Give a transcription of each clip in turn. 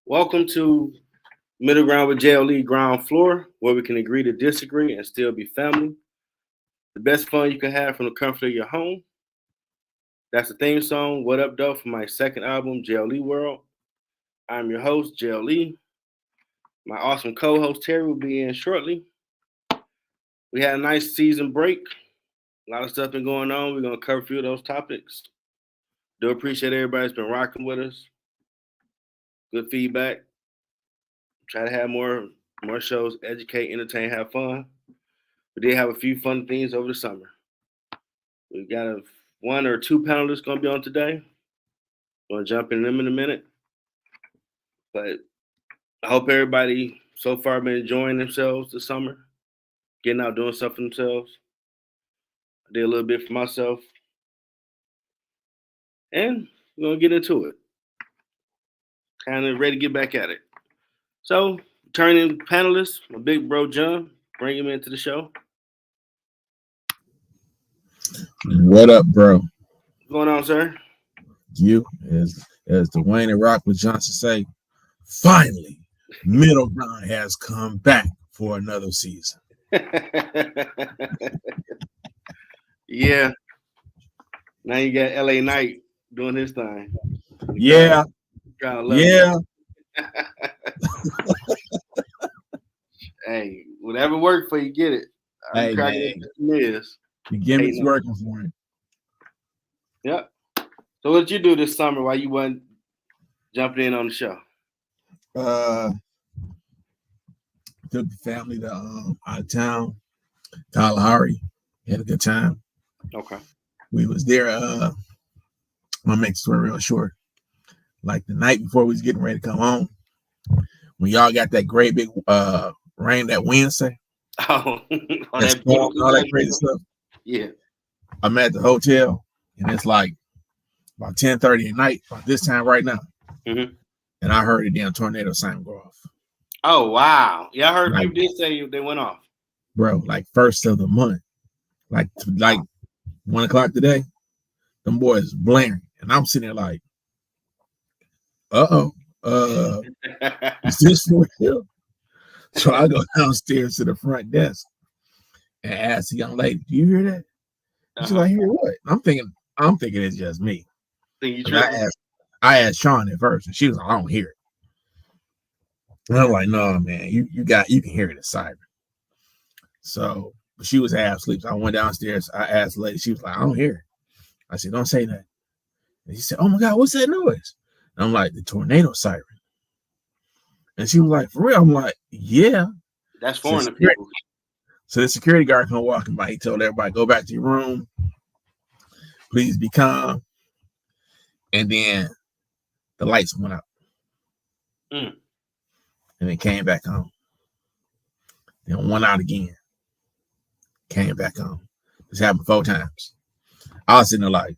Welcome to Middle Ground with JLE Ground Floor, where we can agree to disagree and still be family. The best fun you can have from the comfort of your home. That's the theme song, What Up, Though, from my second album, JLE World. I'm your host, JLE. My awesome co-host, Teri, will be in shortly. We had a nice season break. A lot of stuff been going on. We're going to cover a few of those topics. Do appreciate everybody that's been rocking with us. Good feedback. Try to have more shows, educate, entertain, have fun. We did have a few fun things over the summer. We got one or two panelists going to be on today. Going to jump in them in a minute. But I hope everybody so far been enjoying themselves this summer, getting out doing stuff for themselves. I did a little bit for myself. And we're going to get into it. Kind of ready to get back at it. So, turning panelists, my big bro John, bring him into the show. What up, bro? What's going on, sir? You, as Dwayne and Rock with Johnson say, finally, Middle Ground has come back for another season. Yeah. Now you got LA Knight doing his thing. Yeah. Yeah. Hey, whatever worked for you, get it. Hey, man. The gimmick's working for him. Yep. So what did you do this summer while you wasn't jumping in on the show? Took the family to out of town, Kalahari. Had a good time. Okay. We was there. I'm gonna make the story real short. Like the night before we was getting ready to come home, when y'all got that great big rain that Wednesday. Oh, all that crazy stuff. Yeah. I'm at the hotel, and it's like about 10:30 at night, about this time right now. Mm-hmm. And I heard a damn tornado sign go off. Oh, wow. Yeah, I heard people did say they went off. Bro, like first of the month. Like 1 o'clock today, them boys blaring. And I'm sitting there like, is this for real? So I go downstairs to the front desk and ask the young lady, do you hear that? She's like, hear what? I'm thinking it's just me. I asked Sean at first, and she was like, I don't hear it. And I'm like, no, man, you can hear it, it's siren. So she was half asleep. So I went downstairs. I asked the lady, she was like, I don't hear it. I said, don't say that. And she said, oh my God, what's that noise? And I'm like, the tornado siren. And she was like, for real? I'm like, yeah. That's foreign to people. So the security guard come walking by. He told everybody, go back to your room. Please be calm. And then the lights went out. And it came back on. Then went out again. Came back on. This happened 4 times. I was sitting there like,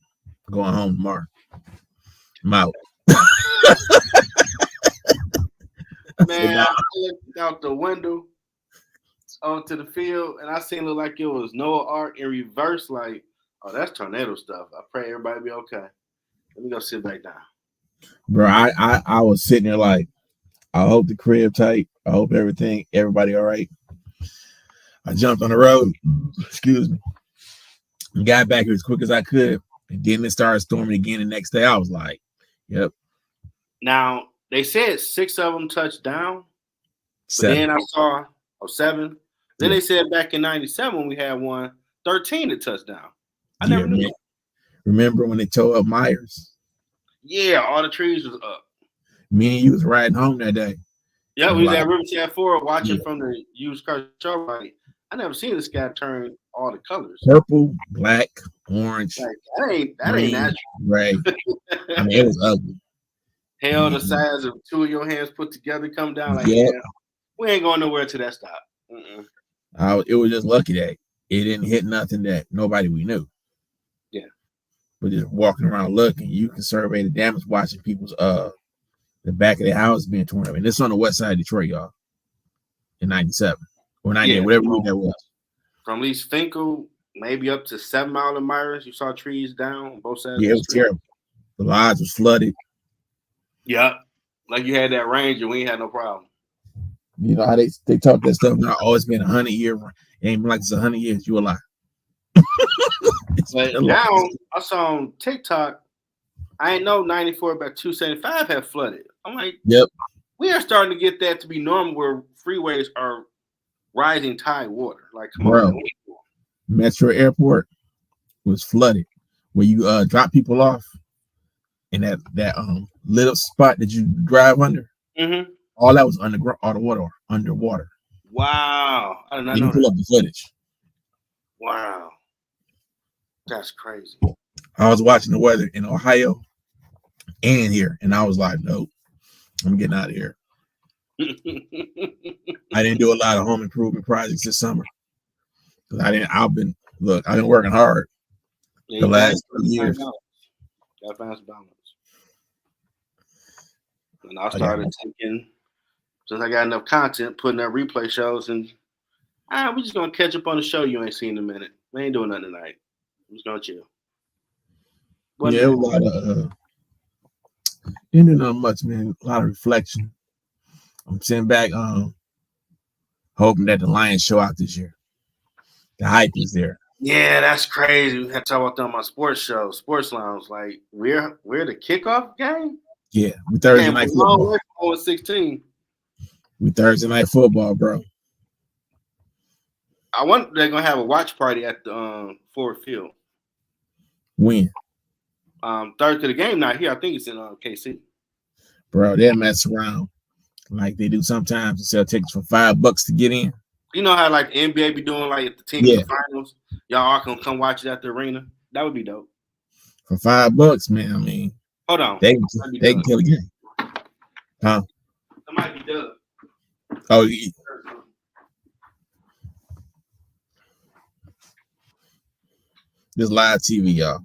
going home tomorrow. I'm out. Man, I looked out the window onto the field, and I seen it like it was Noah Ark in reverse. Like, oh, that's tornado stuff. I pray everybody be okay. Let me go sit back down. Bro, I was sitting there like, I hope the crib tight. I hope everybody all right. I jumped on the road. Excuse me. And got back here as quick as I could. And then it started storming again the next day. I was like, yep. Now, they said 6 of them touched down. 7. But then I saw 7. Then they said back in 97 when we had one, 13 that touched down. I never knew. Remember when they tore up Myers? Yeah, all the trees was up. Me and you was riding home that day. Yeah, we was at Riverside 4 watching from the used car show. Like, I never seen this guy turn all the colors. Purple, black, orange. Like, that ain't natural. Right. I mean, it was ugly. Hell, the size of 2 of your hands put together come down like that. We ain't going nowhere till that stop. It was just lucky that it didn't hit nothing that nobody we knew. Yeah. but just walking around looking, you can survey the damage watching people's the back of their house being torn up. And this on the west side of Detroit, y'all, in 97 or 98, Yeah. whatever year that was. From East Finkel, maybe up to 7 Mile and Myers, you saw trees down on both sides. Yeah, it was terrible. The lodge was flooded. Yeah. Like you had that Ranger, we ain't had no problem. You know how they talk that stuff now. Oh, it's been 100 years. It ain't been like it's 100 years. You a lie. But now I saw on TikTok, I ain't know 94 by 275 had flooded. I'm like, yep. We are starting to get that to be normal where freeways are rising tide water. Like, come on. Metro Airport was flooded. Where you drop people off in that little spot that you drive under. Mm-hmm. All that was underwater. Wow. I did not you know can pull that. up the footage. Wow. That's crazy. I was watching the weather in Ohio and here, and I was like, nope, I'm getting out of here. I didn't do a lot of home improvement projects this summer. I've been working hard the last 3 years. Gotta find some balance. And I started taking, since I got enough content, putting up replay shows, and we're just gonna catch up on the show you ain't seen in a minute. We ain't doing nothing tonight. I'm just gonna chill. Yeah, a lot of didn't do nothing much, man. A lot of reflection. I'm sitting back, hoping that the Lions show out this year. The hype is there. Yeah, that's crazy. We had to talk about that on my sports show, Sports Lounge. Like, we're the kickoff game. Yeah, we Thursday night football. 16. We Thursday night football, bro. I wonder they're gonna have a watch party at the Ford Field. When? Thursday the game not here. I think it's in KC. Bro, they'll mess around like they do sometimes and sell tickets for $5 to get in. You know how like the NBA be doing like if the team in the finals, y'all all can come watch it at the arena. That would be dope. For $5, man. I mean, hold on. They can kill a game. Huh? That might be Doug. Oh, yeah. This live TV, y'all.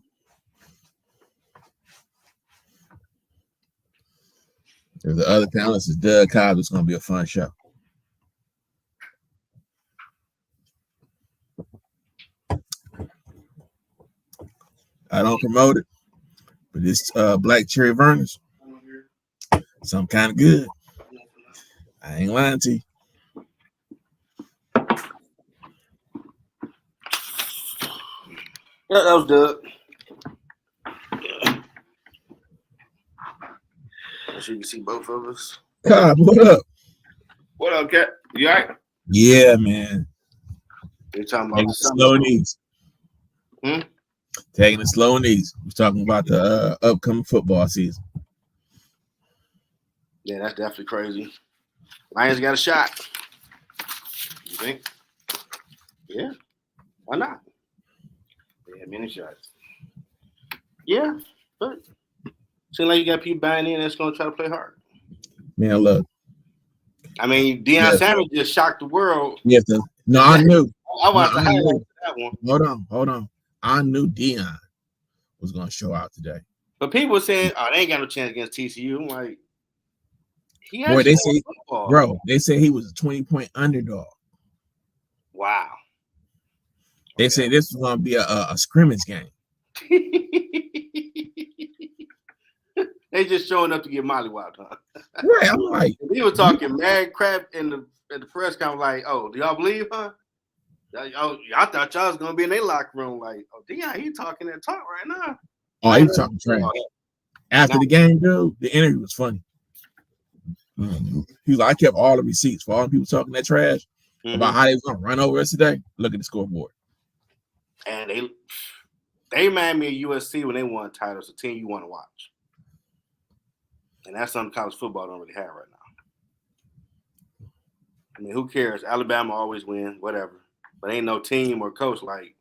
There's the other panelist is Doug Cobb. It's going to be a fun show. I don't promote it, but this black cherry Vernors, some kind of good. I ain't lying to you. Yeah, that was Doug. So you can see both of us. Cobb, what up? What up, Cat? You all right? Yeah, man. You're talking about slow and easy. Taking it slow and easy. We're talking about the upcoming football season. Yeah, that's definitely crazy. Lions got a shot. You think? Yeah. Why not? They had many shots. Yeah, but seems like you got people buying in that's going to try to play hard. Man, look. I mean, Deion Sanders just shocked the world. Yes, no, I knew. I watched the highlights of that one. Hold on. I knew Deion was going to show out today. But people were saying, "Oh, they ain't got no chance against TCU." I'm like, boy, they say, bro, they say he was a 20-point underdog. Wow. They say this was going to be a scrimmage game. They just showing up to get mollywopped, huh? Right, I'm like, he was talking mad crap in the press conference, like, "Oh, do y'all believe, huh? Oh, I thought y'all was gonna be in their locker room, like, oh, Deion, he talking that talk right now." Oh, he was talking trash. After the game, dude, the interview was funny. He was like, I kept all the receipts for all the people talking that trash about how they was gonna run over us today. Look at the scoreboard. And they remind me of USC when they won titles, a team you want to watch. And that's something college football don't really have right now. I mean, who cares? Alabama always win, whatever. But ain't no team or coach like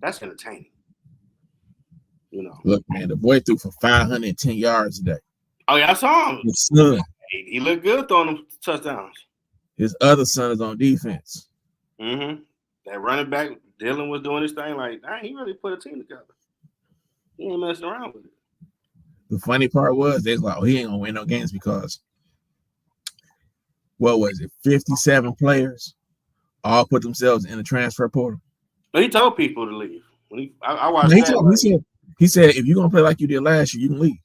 that's entertaining. You know. Look, man, the boy threw for 510 yards today. Oh yeah, I saw him. His son. He looked good throwing them touchdowns. His other son is on defense. That running back, Dylan was doing his thing. Like, he really put a team together. He ain't messing around with it. The funny part was they was like, oh, he ain't gonna win no games because what was it? 57 players all put themselves in the transfer portal. But he told people to leave. When I watched No, that. He said, if you're gonna play like you did last year, you can leave.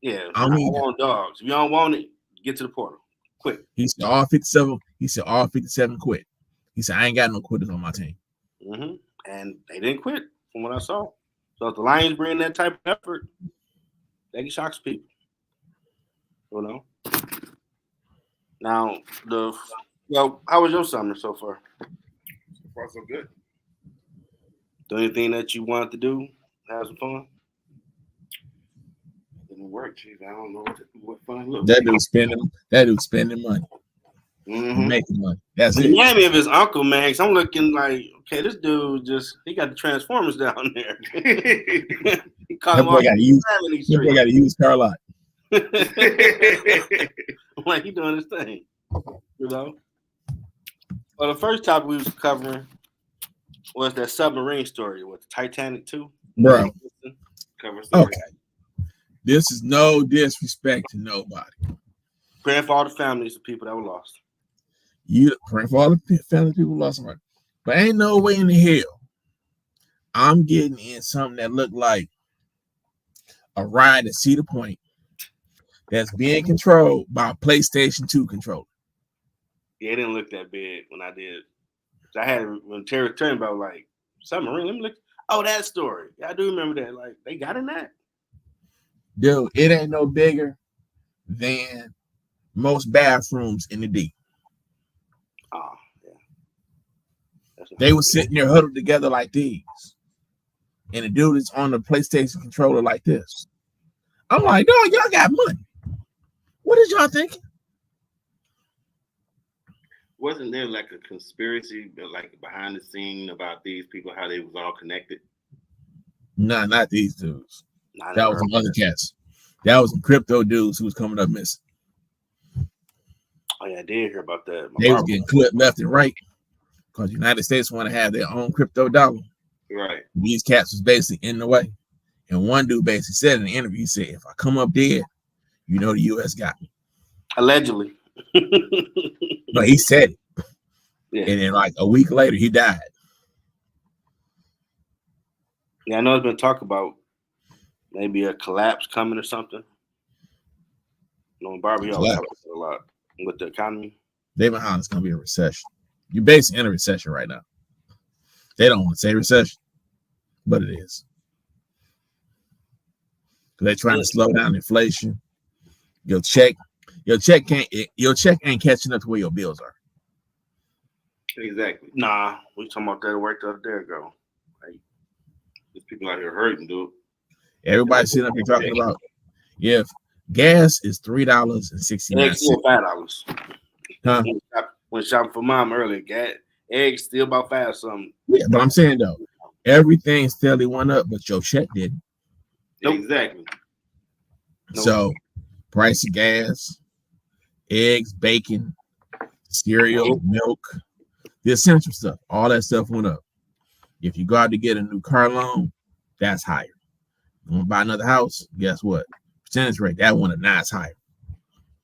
Yeah, I want dogs. If you don't want it, get to the portal. Quick. He said all 57. He said all 57 quit. He said I ain't got no quitters on my team. Mm-hmm. And they didn't quit from what I saw. So if the Lions bring that type of effort, they can shock people. You know. Now how was your summer so far? So far, so good. Do anything that you wanted to do? Have some fun? Didn't work, chief. I don't know what fun looks. That dude spending money. Mm-hmm. Making money. That's it. Remind me of his uncle, man. Cause I'm looking like, okay, this dude he got the Transformers down there. He caught him boy got to use car lot. I'm like, he doing his thing, you know. Well, the first topic we was covering was that submarine story with Titanic 2. Bro. Okay. This is no disrespect to nobody. Praying for all the families of people that were lost. You praying for all the family people lost somebody. But ain't no way in the hell I'm getting in something that looked like a ride at Cedar Point that's being controlled by a PlayStation 2 controller. Yeah, it didn't look that big when I did. I had when Teri turned about like submarine. Let me look. Oh, that story. Yeah, I do remember that. Like they got in that. Dude, it ain't no bigger than most bathrooms in the D. Oh, yeah. They were sitting there huddled together like these. And the dude is on the PlayStation controller like this. I'm like, no, y'all got money. What is y'all thinking? Wasn't there like a conspiracy, like behind the scene about these people, how they was all connected? Nah, not these dudes. That was some other cats. That was some crypto dudes who was coming up missing. Oh yeah, I did hear about that. They was getting clipped left and right because the United States want to have their own crypto dollar. Right. These cats was basically in the way. And one dude basically said in the interview, he said, if I come up dead, you know the U.S. got me. Allegedly. But he said it. Yeah. And then like a week later, he died. Yeah, I know it's been talk about maybe a collapse coming or something. You know, Barbie always talks about a lot with the economy. They've been honest, it's going to be a recession. You're basically in a recession right now. They don't want to say recession, but it is. They're trying to slow down inflation. Your check ain't catching up to where your bills are. Exactly. Nah, we talking about that work the other day ago. Like, there's people out here hurting, dude. Everybody sitting up here talking about, yeah, gas is $3.69. Eggs still $5. Huh? When shopping for mom earlier, eggs still about $5 something. Yeah, but I'm saying though, everything steadily went up, but your check didn't. Nope. Exactly. So, price of gas, eggs, bacon, cereal, milk, the essential stuff, all that stuff went up. If you go out to get a new car loan, that's higher. You want to buy another house? Guess what? Percentage rate, that one, now it's higher.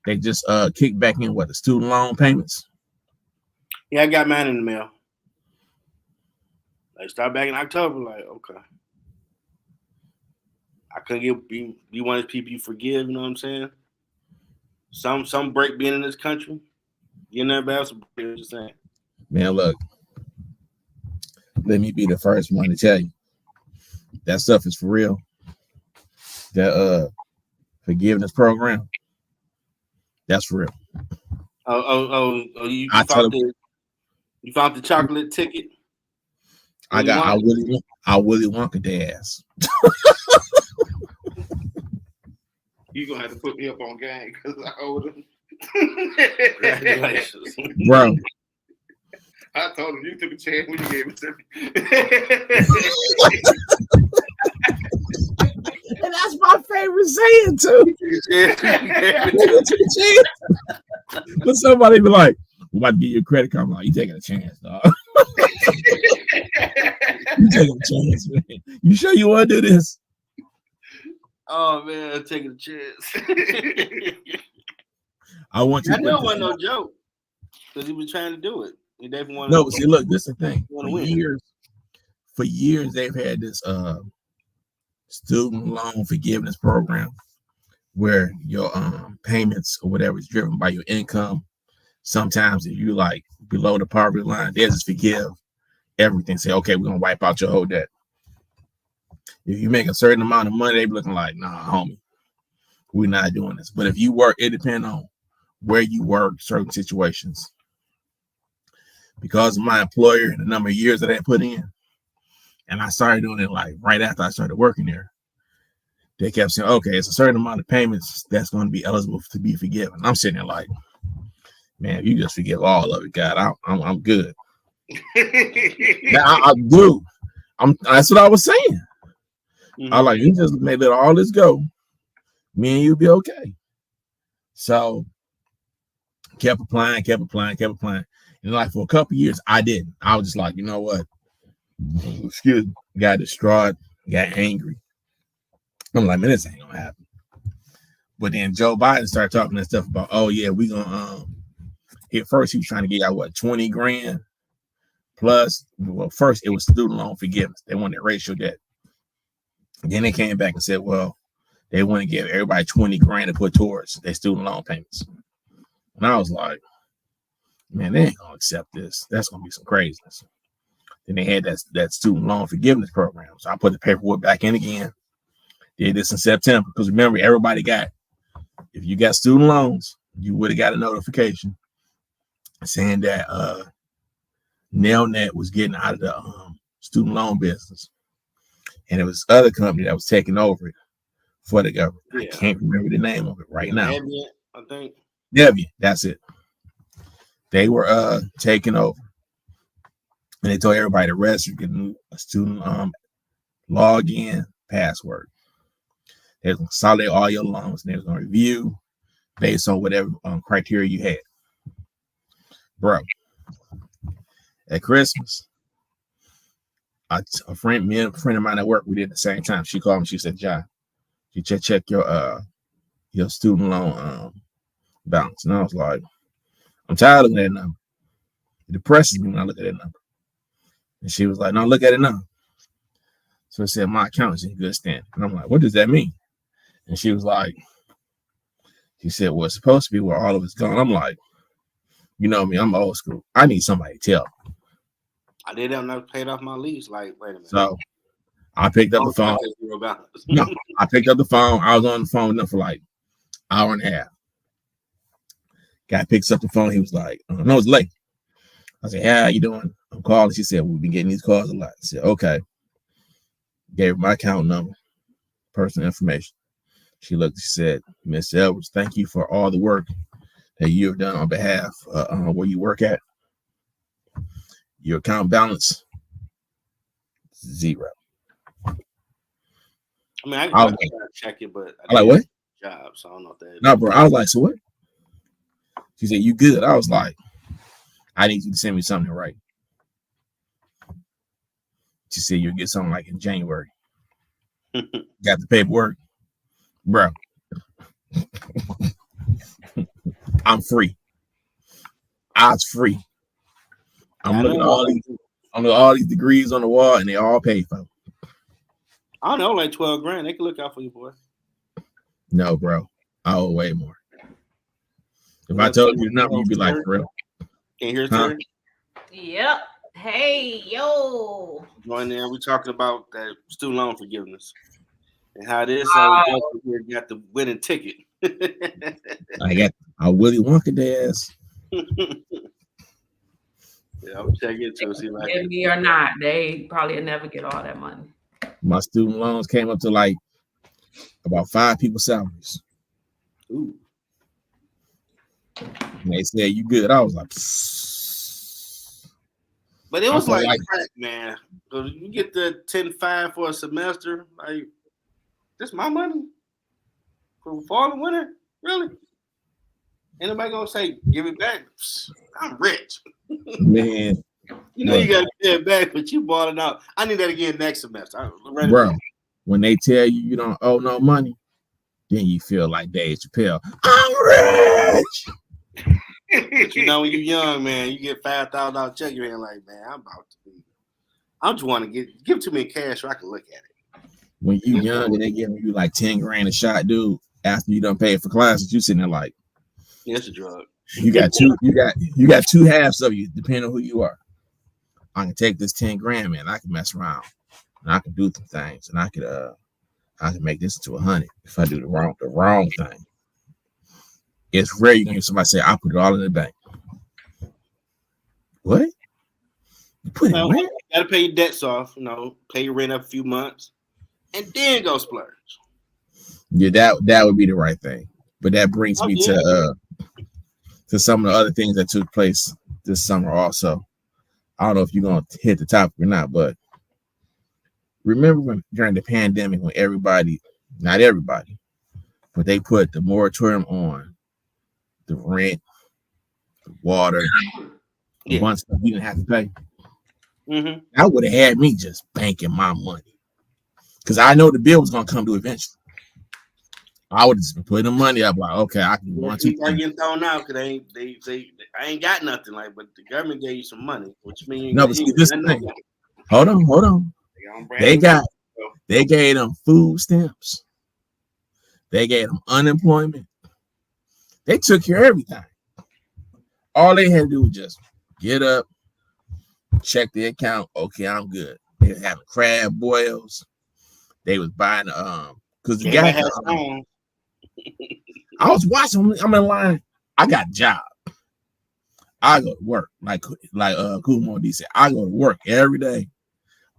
They just kicked back in the student loan payments. Yeah, I got mine in the mail. They start back in October. Like, okay, I couldn't be one of those people you forgive. You know what I'm saying? Some break being in this country. You know about some break. Just saying. Man, look. Let me be the first one to tell you that stuff is for real. That forgiveness program, that's for real. You found the chocolate ticket? I Willy Wonka the ass. You gonna have to put me up on game because I owed him. Congratulations, bro. I told him you took a chance when you gave it to me. And that's my favorite saying too. But somebody be like, "I'm about to give you a credit card." I'm like, "You taking a chance, dog? You taking a chance, man? You sure you want to do this?" Oh man, taking a chance. I want you I to knew it put wasn't this. no joke because he was trying to do it. He definitely wanted. No, but see, look, this is the thing. Want to win. For years, they've had this student loan forgiveness program where your payments or whatever is driven by your income. Sometimes if you like below the poverty line, they just forgive everything. Say, okay, we're gonna wipe out your whole debt. If you make a certain amount of money, they be looking like, nah, homie, we're not doing this. But if you work, it depends on where you work, certain situations. Because of my employer and the number of years that I put in, and I started doing it like right after I started working there, they kept saying, okay, it's a certain amount of payments that's going to be eligible to be forgiven. I'm sitting there like, man, if you just forgive all of it, God, I'm good. I do. That's what I was saying. Mm-hmm. I like, you just may let all this go. Me and you be okay. So kept applying. And like for a couple years, I didn't. I was just like, you know what? Excuse me. Got distraught, got angry. I'm like, man, this ain't gonna happen. But then Joe Biden started talking that stuff about, oh yeah, we gonna at first he was trying to get out 20 grand plus. Well, first it was student loan forgiveness. They wanted racial debt. Then they came back and said, well, they want to give everybody 20 grand to put towards their student loan payments. And I was like, man, they ain't gonna accept this. That's gonna be some craziness. Then they had that student loan forgiveness program. So I put the paperwork back in again. Did this in September. Because remember, everybody got, if you got student loans, you would have got a notification saying that Nelnet was getting out of the student loan business. And it was other company that was taking over it for the government. Yeah. I can't remember the name of it right now. Deviant, I think. Deviant, that's it. They were taking over. And they told everybody to register, get a student login password. They was going to consolidate all your loans, and they was going to review based on whatever criteria you had. Bro, at Christmas, a friend of mine at work, we did at the same time. She called me. She said, "John, you check your student loan balance." And I was like, "I'm tired of that number. It depresses me when I look at that number." And she was like, "No, look at it now." So I said, "My account is in good standing." And I'm like, "What does that mean?" And she was like, she said, "Well, it's supposed to be where all of it's gone." I'm like, you know me, I'm old school. I need somebody to tell me. I did have paid off my lease. Like, wait a minute. So I picked up the phone. No, I picked up the phone. I was on the phone with them for like an hour and a half. Guy picks up the phone. He was like, no, it's late. I said, "Yeah, how you doing?" I'm calling. She said, "We've been getting these calls a lot." I said, "Okay." Gave her my account number, personal information. She looked, she said, "Miss Edwards, thank you for all the work that you have done on behalf where you work at. Your account balance, 0. I mean, I can check it, but I like, what? Job, so I don't know if that. No, bro. I was like, "So what?" She said, "You good?" I was like, "I need you to send me something to write." She said, "You'll get something like in January." Got the paperwork, bro. I'm free. I was free. I'm looking at all these degrees on the wall, and they all paid for. I don't know, like 12 grand. They can look out for you, boy. No, bro. I owe way more. If I told you the number, you'd be like, "For real?" Can you hear Teri? Yep. Hey, yo. Join there. We're talking about that student loan forgiveness and how this got the winning ticket. I got a Willy Wonka ass. Yeah, I'm checking into it. See like if me or not, they probably never get all that money. My student loans came up to like about 5 people's salaries. Ooh. And they said, "You good?" I was like, but it was like crack, man. Because you get the 10-5 for a semester, like this my money for fall and winter, really? Anybody gonna say give it back? I'm rich, man. You know you gotta get it back, but you bought it out. I need that again next semester, bro. When they tell you you don't owe no money, Then you feel like Dave Chappelle. I'm rich. But you know, when you're young, man, you get $5,000 check, you're like, man, I'm about to be. I just want to give to me in cash so I can look at it. When you young and they giving you like 10 grand a shot, dude, after you done paid for classes, you sitting there like, yeah, it's a drug. You got two halves of you, depending on who you are. I can take this 10 grand, man. I can mess around and I can do some things, and I can make this into 100 if I do the wrong thing. It's rare you can hear somebody say, I put it all in the bank. What? You put it where? You gotta pay your debts off, pay your rent up a few months, and then go splurge. Yeah, that would be the right thing. But that brings me to some of the other things that took place this summer also. I don't know if you're gonna hit the topic or not, but remember when during the pandemic when everybody, not everybody, but they put the moratorium on the rent, the water, a bunch of stuff you didn't have to pay. Mm-hmm. That would have had me just banking my money because I know the bill was gonna come due eventually. I would just put the money up like, okay, I can want to getting thrown out because I ain't got nothing like, but the government gave you some money, which means no. But see, this thing. Hold on. They gave them food stamps. They gave them unemployment. They took care of everything. All they had to do was just get up, check the account. Okay, I'm good. They were having crab boils. They was buying because the guy had I was watching. I'm in line. I got a job. I go to work like Cool Mo D said. I go to work every day.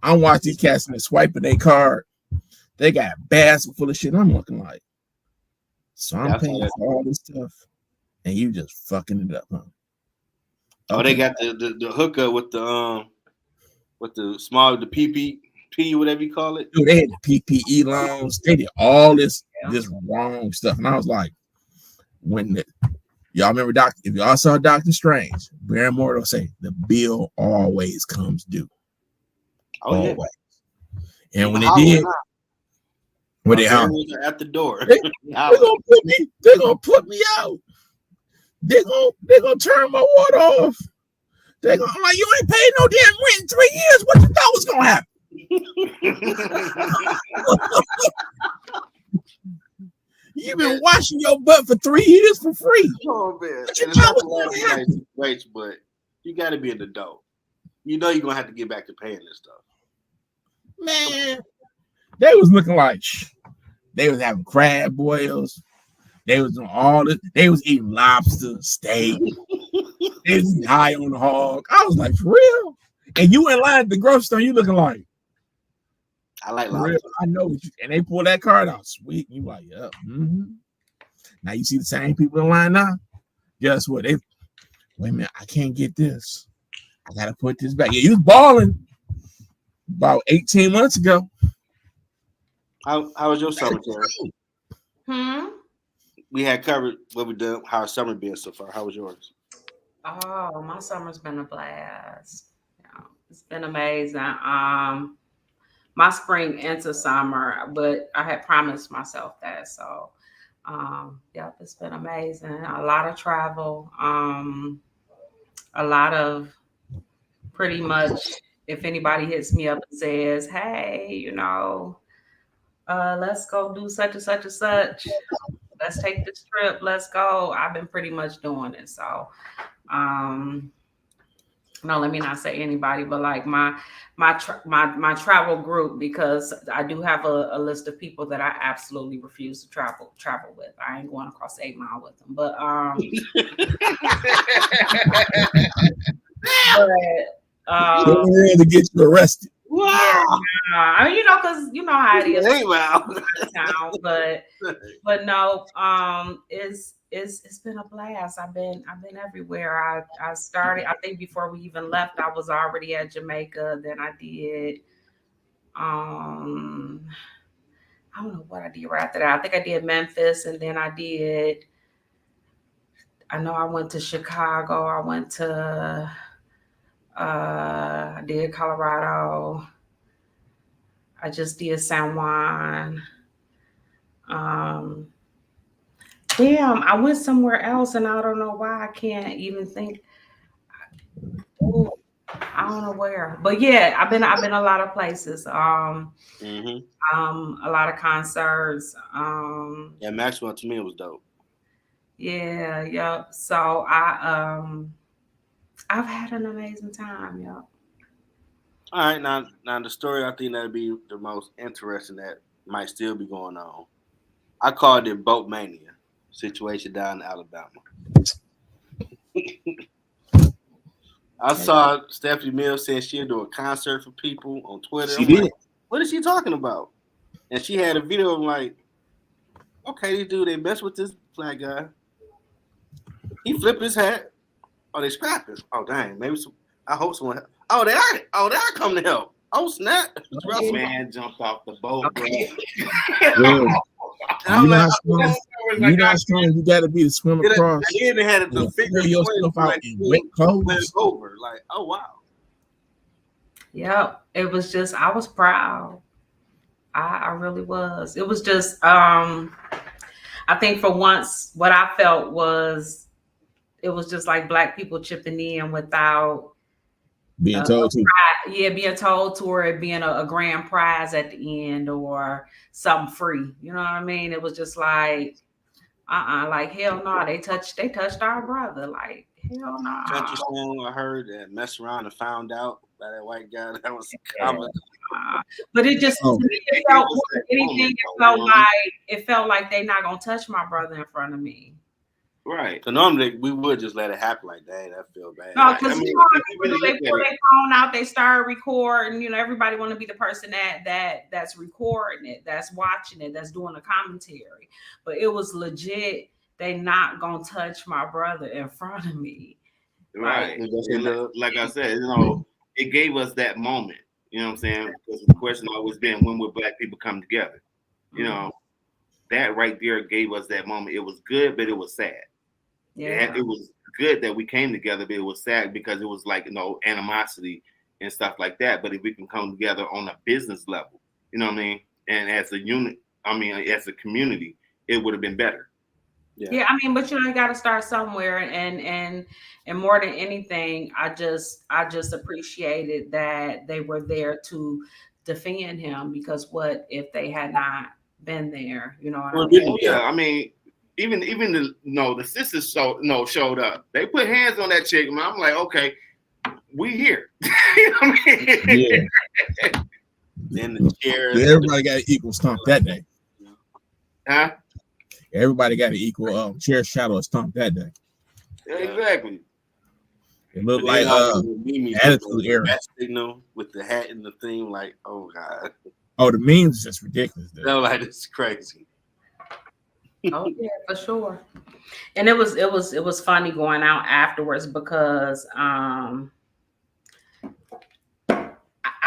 I'm watching these cats and they're swiping their card. They got a basket full of shit. I'm looking like, so I'm paying for all this stuff, and you just fucking it up, huh? Oh, they got the hookup with the PPP, whatever you call it. Dude, they had the PPE loans. They did all this wrong stuff, and I was like, y'all remember if y'all saw Doctor Strange, Barrymore will say the bill always comes due. Oh, always. Yeah. And when they did, when they at the door, they're gonna put me out. They're gonna turn my water off. They're gonna, I'm like, you ain't paid no damn rent in 3 years. What you thought was gonna happen? You've been washing your butt for 3 years for free. Oh man, but you got to be an adult. You know you're gonna have to get back to paying this stuff. Man, they was looking like they was having crab boils. They was doing all this. They was eating lobster, steak. They was high on the hog. I was like, for real? And you in line at the grocery store, you looking like, I like lobster. I know. And they pull that card out. Sweet. You like, yeah. Mm-hmm. Now you see the same people in line now. Guess what? Wait a minute. I can't get this. I gotta put this back. Yeah, you was balling about 18 months ago. How was your summer, Teri? We had covered what we done. How summer been so far? How was yours? Oh, my summer's been a blast. Yeah, it's been amazing. My spring into summer, but I had promised myself that. So, it's been amazing. A lot of travel. A lot of pretty much. If anybody hits me up and says, "Hey, let's go do such and such and such. Let's take this trip. Let's go." I've been pretty much doing it. So, no, let me not say anybody, but like my travel group, because I do have a list of people that I absolutely refuse to travel with. I ain't going across 8 Mile with them, but to get you arrested. Wow. Yeah, because you know how it is. But no, it's been a blast. I've been everywhere. I started, I think before we even left, I was already at Jamaica. Then I did I don't know what I did right after that. I think I did Memphis, and then I went to Chicago. I went to I did Colorado. I just did San Juan. Damn, I went somewhere else and I don't know why I can't even think. Ooh, I don't know where. But yeah, I've been a lot of places. Mm-hmm. A lot of concerts. Yeah, Maxwell to me was dope. Yeah, yep. So I've had an amazing time, yep. All right, now the story I think that'd be the most interesting that might still be going on. I called it boat mania situation down in Alabama. I saw Stephanie Mills saying she'll do a concert for people on Twitter. She I'm like, did. what is she talking about? And she had a video of like, okay, these dude they mess with this black guy. He flipped his hat. Oh, they scrapping. Oh dang, maybe some, I hope someone. Oh, they are. Oh, they are coming to help. Oh snap! It's Russell. Man jumped off the boat, bro. Well, And I'm you know like, how strong, you know how strong you got to be to swim across. and then they had the and figure throw yourself out like in wet clothes. went over. Like, oh wow. Yep. It was just I was proud. I really was. It was just I think for once what I felt was it was just like black people chipping in without Being told to. being told to, or it being a grand prize at the end or something free. You know what I mean? It was just like like hell no, they touched our brother. Like hell no. Country song I heard that mess around and found out by that white guy. That was common. But it just to me, it felt more than anything. It felt like they not gonna touch my brother in front of me. Right. So normally we would just let it happen like that. That feel bad. No, because really they look pull at their phone out, they start recording. You know, everybody want to be the person that's recording it, that's watching it, that's doing the commentary. But it was legit. They not gonna touch my brother in front of me. Right. Like, And like I said, it gave us that moment. You know what I'm saying? Because the question always been, when will black people come together? You know, that right there gave us that moment. It was good, but it was sad. Yeah. It was good that we came together, but it was sad because it was like, animosity and stuff like that. But if we can come together on a business level, you know what I mean? And as a unit, as a community, it would have been better. Yeah, I mean, but you got to start somewhere, and more than anything, I just appreciated that they were there to defend him, because what if they had not been there? You know what I mean? Yeah, I mean, even the sisters showed up. They put hands on that chick, man. I'm like, okay, we here. You know what I mean? Yeah. Then the chairs. Everybody got an equal stomp that day. Huh? Everybody got an equal chair shadow stomp that day. Exactly. It looked like attitude era. Signal with the hat and the theme, like, oh god. Oh, the memes is just ridiculous. They were like, this is crazy. Oh yeah, for sure. And it was funny going out afterwards because I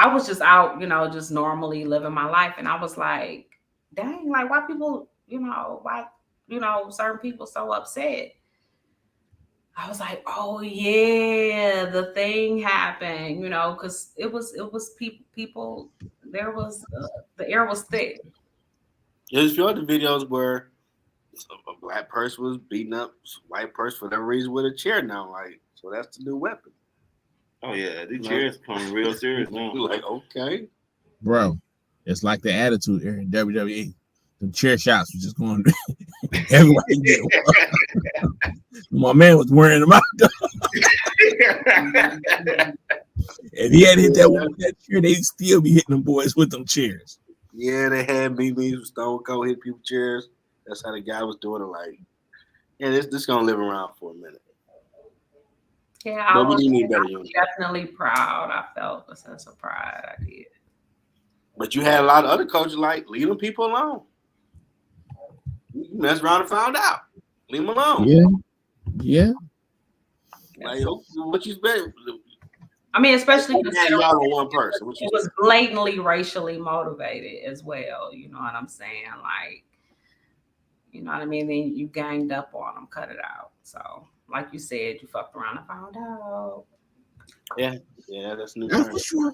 was just out, just normally living my life, and I was like, dang, like why people, why certain people so upset. I was like, oh yeah, the thing happened, because it was people. There was the air was thick. There's a few other videos where a black person was beating up a white person for whatever reason with a chair now, like, so that's the new weapon. Oh yeah, these chairs come real serious now. Like, okay, bro, it's like the attitude era in WWE. The chair shots was just going. Everybody get one. My man was wearing them out. If he had hit that one with that chair, they'd still be hitting them boys with them chairs. Yeah, they had BBs with Stone Cold hit people chairs. That's how the guy was doing it. Like, yeah, this gonna live around for a minute. Yeah, I was better definitely proud. I felt a sense of pride. I did. But you had a lot of other coaches like, leave them people alone. You mess around and found out. Leave them alone. Yeah. Like, what you expect? I mean, especially considering one person. It was blatantly racially motivated as well. You know what I'm saying? Like, you know what I mean? Then you ganged up on them, cut it out. So, like you said, you fucked around and found out. Yeah, that's new. That's for sure.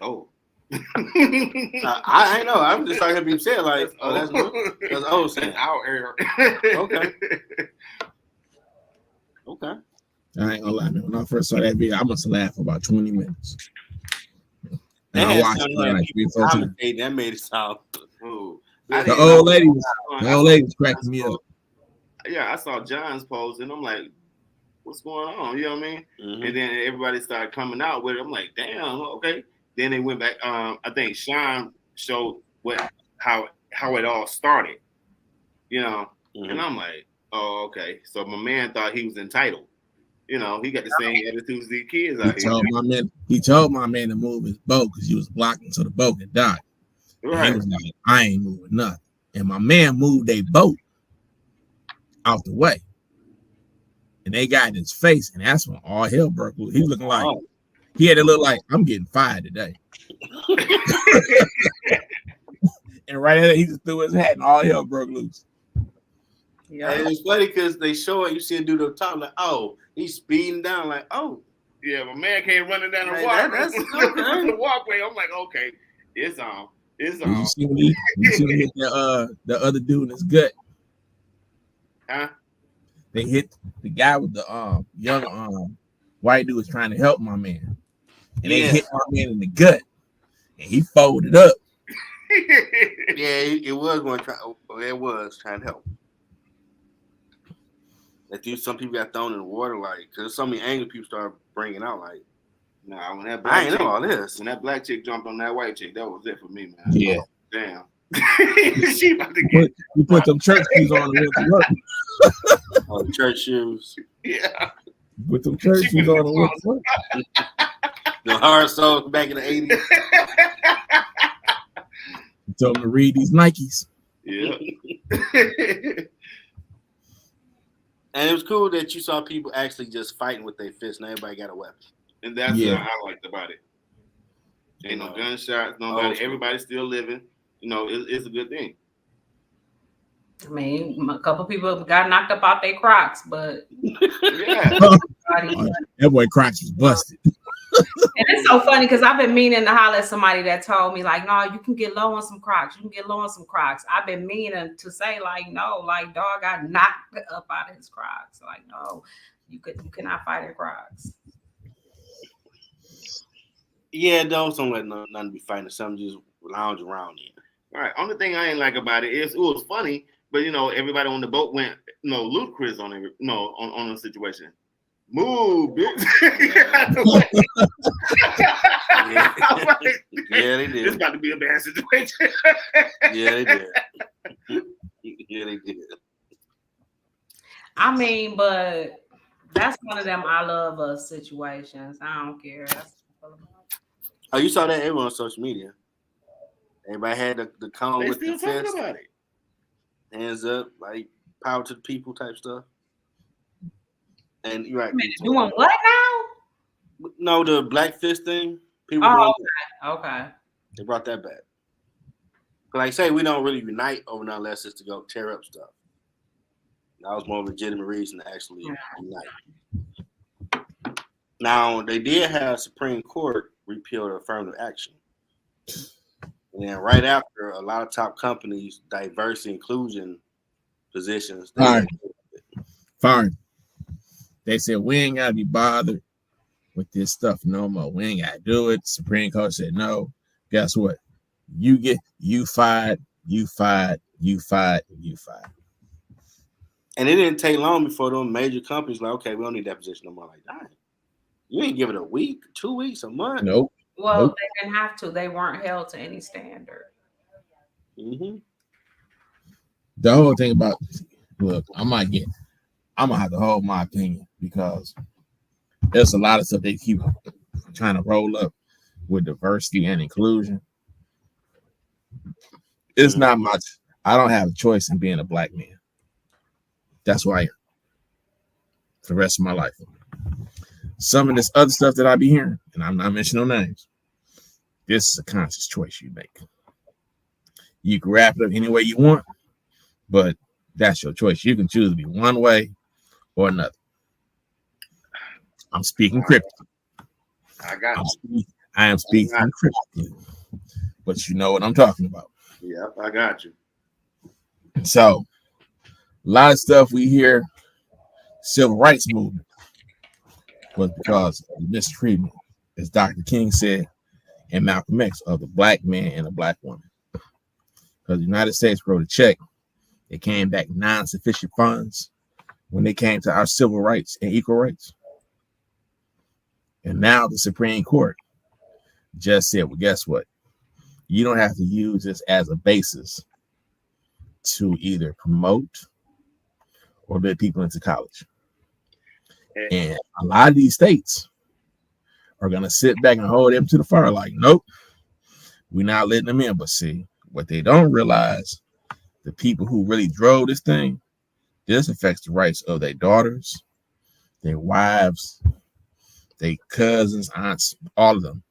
Oh, I ain't know. I'm just talking people said like, oh, that's new. That's old saying. That's our era. Okay. Okay. I ain't gonna lie, man. When I first saw that video, I must have laughed for about 20 minutes. And That I had watched something it like like 3 people 4 times. commentate. That made it sound. Ooh. The old lady was cracking me up. Yeah, I saw John's post and I'm like, what's going on? You know what I mean? Mm-hmm. And then everybody started coming out with it. I'm like, damn, okay. Then they went back. I think Sean showed how it all started. You know, and I'm like, oh, okay. So my man thought he was entitled. You know, he got the same attitudes as these kids out here. He told my man to move his boat because he was blocking so the boat could die. Right. He was like, I ain't moving nothing. And my man moved their boat out the way. And they got in his face, and that's when all hell broke loose. He looking like he had to look like I'm getting fired today. And right there, he just threw his hat and all hell broke loose. Yeah, and it's funny because they show it. You see a dude up top, like, oh, he's speeding down, like, oh, yeah, my man came running down the walkway. I'm like, okay, it's on. It's on. You see when he hit the other dude in his gut? Huh? They hit the guy with the young white dude was trying to help my man, and they hit my man in the gut, and he folded up. Yeah, it was going to try. It was trying to help. Some people got thrown in the water, like, because so many angry people started bringing out, like, nah, when that I ain't know all this. When that black chick jumped on that white chick, that was it for me, man. Yeah. Oh, damn. She about to get. You put them church shoes on and went to work. Oh, the church shoes. Yeah. With them church shoes on and went to work. The hard soles back in the 80s. You told them to read these Nikes. Yeah. And it was cool that you saw people actually just fighting with their fists, and everybody got a weapon. And that's what I liked about it. Ain't no gunshots, nobody. Everybody's still living. You know, it's a good thing. I mean, a couple people got knocked up out their Crocs, but yeah, that boy Crocs was busted. And it's so funny because I've been meaning to holler at somebody that told me, like, no, you can get low on some Crocs. You can get low on some Crocs. I've been meaning to say, like, no, like, dog got knocked up out of his Crocs. Like, no, you cannot fight in Crocs. Yeah, don't let nothing be fighting. Something just lounge around in. All right. Only thing I ain't like about it is it was funny, but you know, everybody on the boat went ludicrous on it. No, on the situation. Move, bitch. Yeah, they did. It's about to be a bad situation. Yeah, they did. Yeah, they did. I mean, but that's one of them I love us situations. I don't care. Oh, you saw that everyone on social media. Everybody had the cone They with still the talking fist, about it. hands up, like power to the people type stuff. And you're right. Doing what now? No, the black fist thing. People Okay. They brought that back. But like I say, we don't really unite over nothing unless it's to go tear up stuff. That was more legitimate reason to actually unite. Now, they did have Supreme Court repeal the affirmative action. And then right after, a lot of top companies, diversity inclusion positions. Fine. They said, we ain't got to be bothered with this stuff no more. We ain't got to do it. Supreme Court said, no. Guess what? You fired. And it didn't take long before those major companies like, okay, we don't need that position no more. Like, dang, you ain't give it a week, 2 weeks, a month. Nope. Well, nope. They didn't have to. They weren't held to any standard. Mm-hmm. The whole thing about, look, I'm gonna have to hold my opinion because there's a lot of stuff they keep trying to roll up with diversity and inclusion. It's not much. I don't have a choice in being a black man. That's who I am for the rest of my life. Some of this other stuff that I be hearing, and I'm not mentioning no names, this is a conscious choice you make. You can wrap it up any way you want, but that's your choice. You can choose to be one way or another. I'm speaking cryptic. I got I am speaking cryptic. but you know what I'm talking about. Yep, I got you. So a lot of stuff we hear, civil rights movement, was because of mistreatment, as Dr. King said, and Malcolm X, of the black man and the black woman. Because the United States wrote a check, it came back non-sufficient funds when it came to our civil rights and equal rights. And now the Supreme Court just said, well, guess what? You don't have to use this as a basis to either promote or let people into college. And a lot of these states are going to sit back and hold them to the fire like, nope, we're not letting them in. But see, what they don't realize, the people who really drove this thing, this affects the rights of their daughters, their wives, their cousins, aunts, all of them.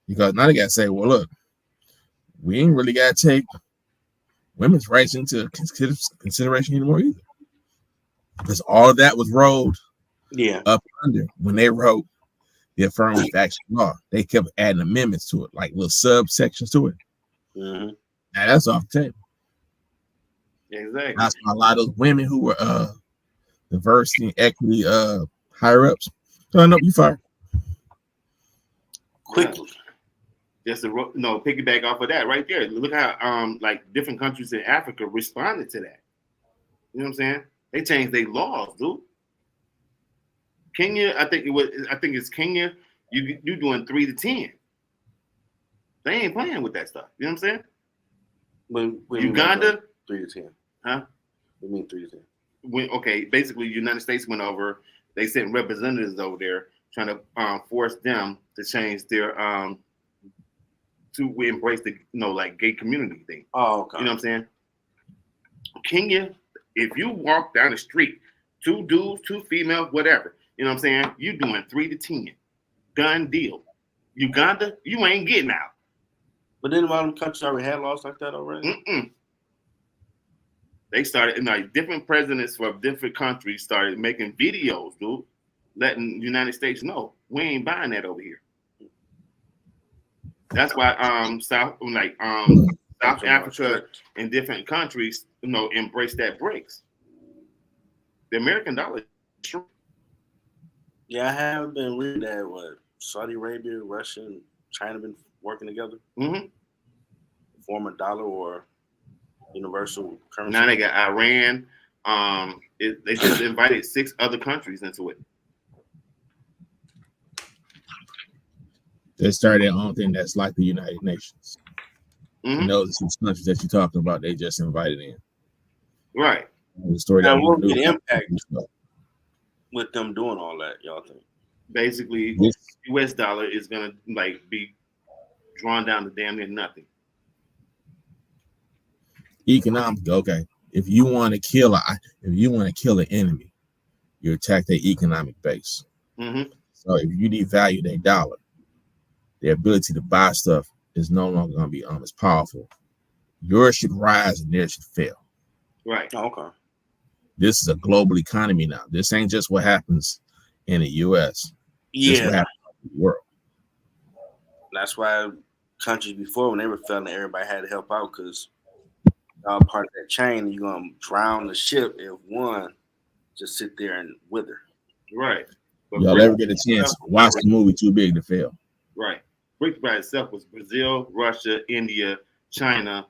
Because now they got to say, well, look, we ain't really got to take women's rights into consideration anymore either. Because all of that was rolled up under when they wrote the affirmative action law. They kept adding amendments to it, like little subsections to it. Mm-hmm. Now that's off the table. Exactly. That's why a lot of those women who were diversity and equity higher ups. So I know you fired Quickly. Just to piggyback off of that right there. Look how like different countries in Africa responded to that. You know what I'm saying? They changed their laws, dude. Kenya, I think it's Kenya. You doing 3 to 10. They ain't playing with that stuff. You know what I'm saying? When Uganda, 3 to 10. huh? What do you mean 3 to 10? Basically, the United States went over. They sent representatives over there trying to force them to change their to embrace the like gay community thing. Oh, okay. You know what I'm saying? Kenya, if you walk down the street, 2 dudes, 2 females, whatever, you know what I'm saying? You doing 3 to 10. Done deal. Uganda, you ain't getting out. But then a lot of countries already had laws like that already. Mm-mm. They started, like different presidents from different countries started making videos, dude, letting the United States know we ain't buying that over here. That's why South Africa and different countries, embrace that BRICS. The American dollar. Yeah, I have been reading that what Saudi Arabia, Russia, and China been working together. Mm-hmm. Form a dollar or universal currency. Now they got Iran. They just invited 6 other countries into it. They started their own thing that's like the United Nations. Mm-hmm. You know, the 6 countries that you're talking about, they just invited in. Right. The story Now, that what would be the impact with them doing all that, y'all think? Basically, Yes. U.S. dollar is gonna be drawn down to damn near nothing. Economic, okay. If you want to kill an enemy, you attack their economic base. Mm-hmm. So if you devalue their dollar, their ability to buy stuff is no longer going to be as powerful. Yours should rise and theirs should fail. Right. Oh, okay. This is a global economy now. This ain't just what happens in the U.S. This is what happens in the world. That's why countries before, when they were failing, everybody had to help out because y'all part of that chain. You're gonna drown the ship if one just sit there and wither. Right. But Y'all ever get a chance? Watch the movie Too Big to Fail. Right. BRICS by itself was Brazil, Russia, India, China,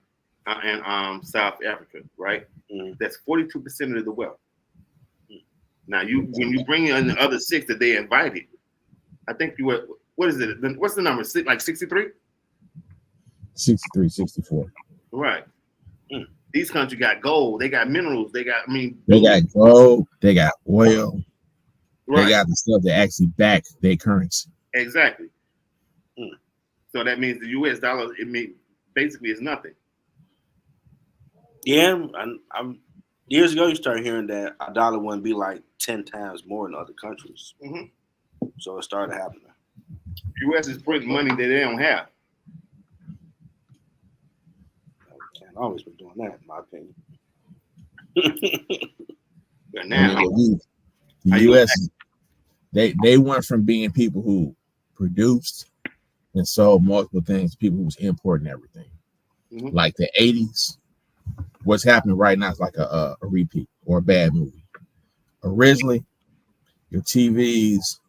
and South Africa. Right. Mm-hmm. That's 42% of the wealth. Now when you bring in the other 6 that they invited, I think you were. What is it? What's the number? Like 63? 63, 64. Right. These countries got gold. They got minerals. They got gold. They got oil. Right. They got the stuff that actually back their currency. Exactly. So that means the U.S. dollar, basically is nothing. Yeah, I'm years ago you started hearing that a dollar wouldn't be like 10 times more in other countries. Mm-hmm. So it started happening. U.S. is printing money that they don't have. Can't always be doing that, in my opinion. But now, the U.S. they went from being people who produced and sold multiple things to people who was importing everything. Mhm. Like the 80s, what's happening right now is like a repeat or a bad movie. Originally, your TVs,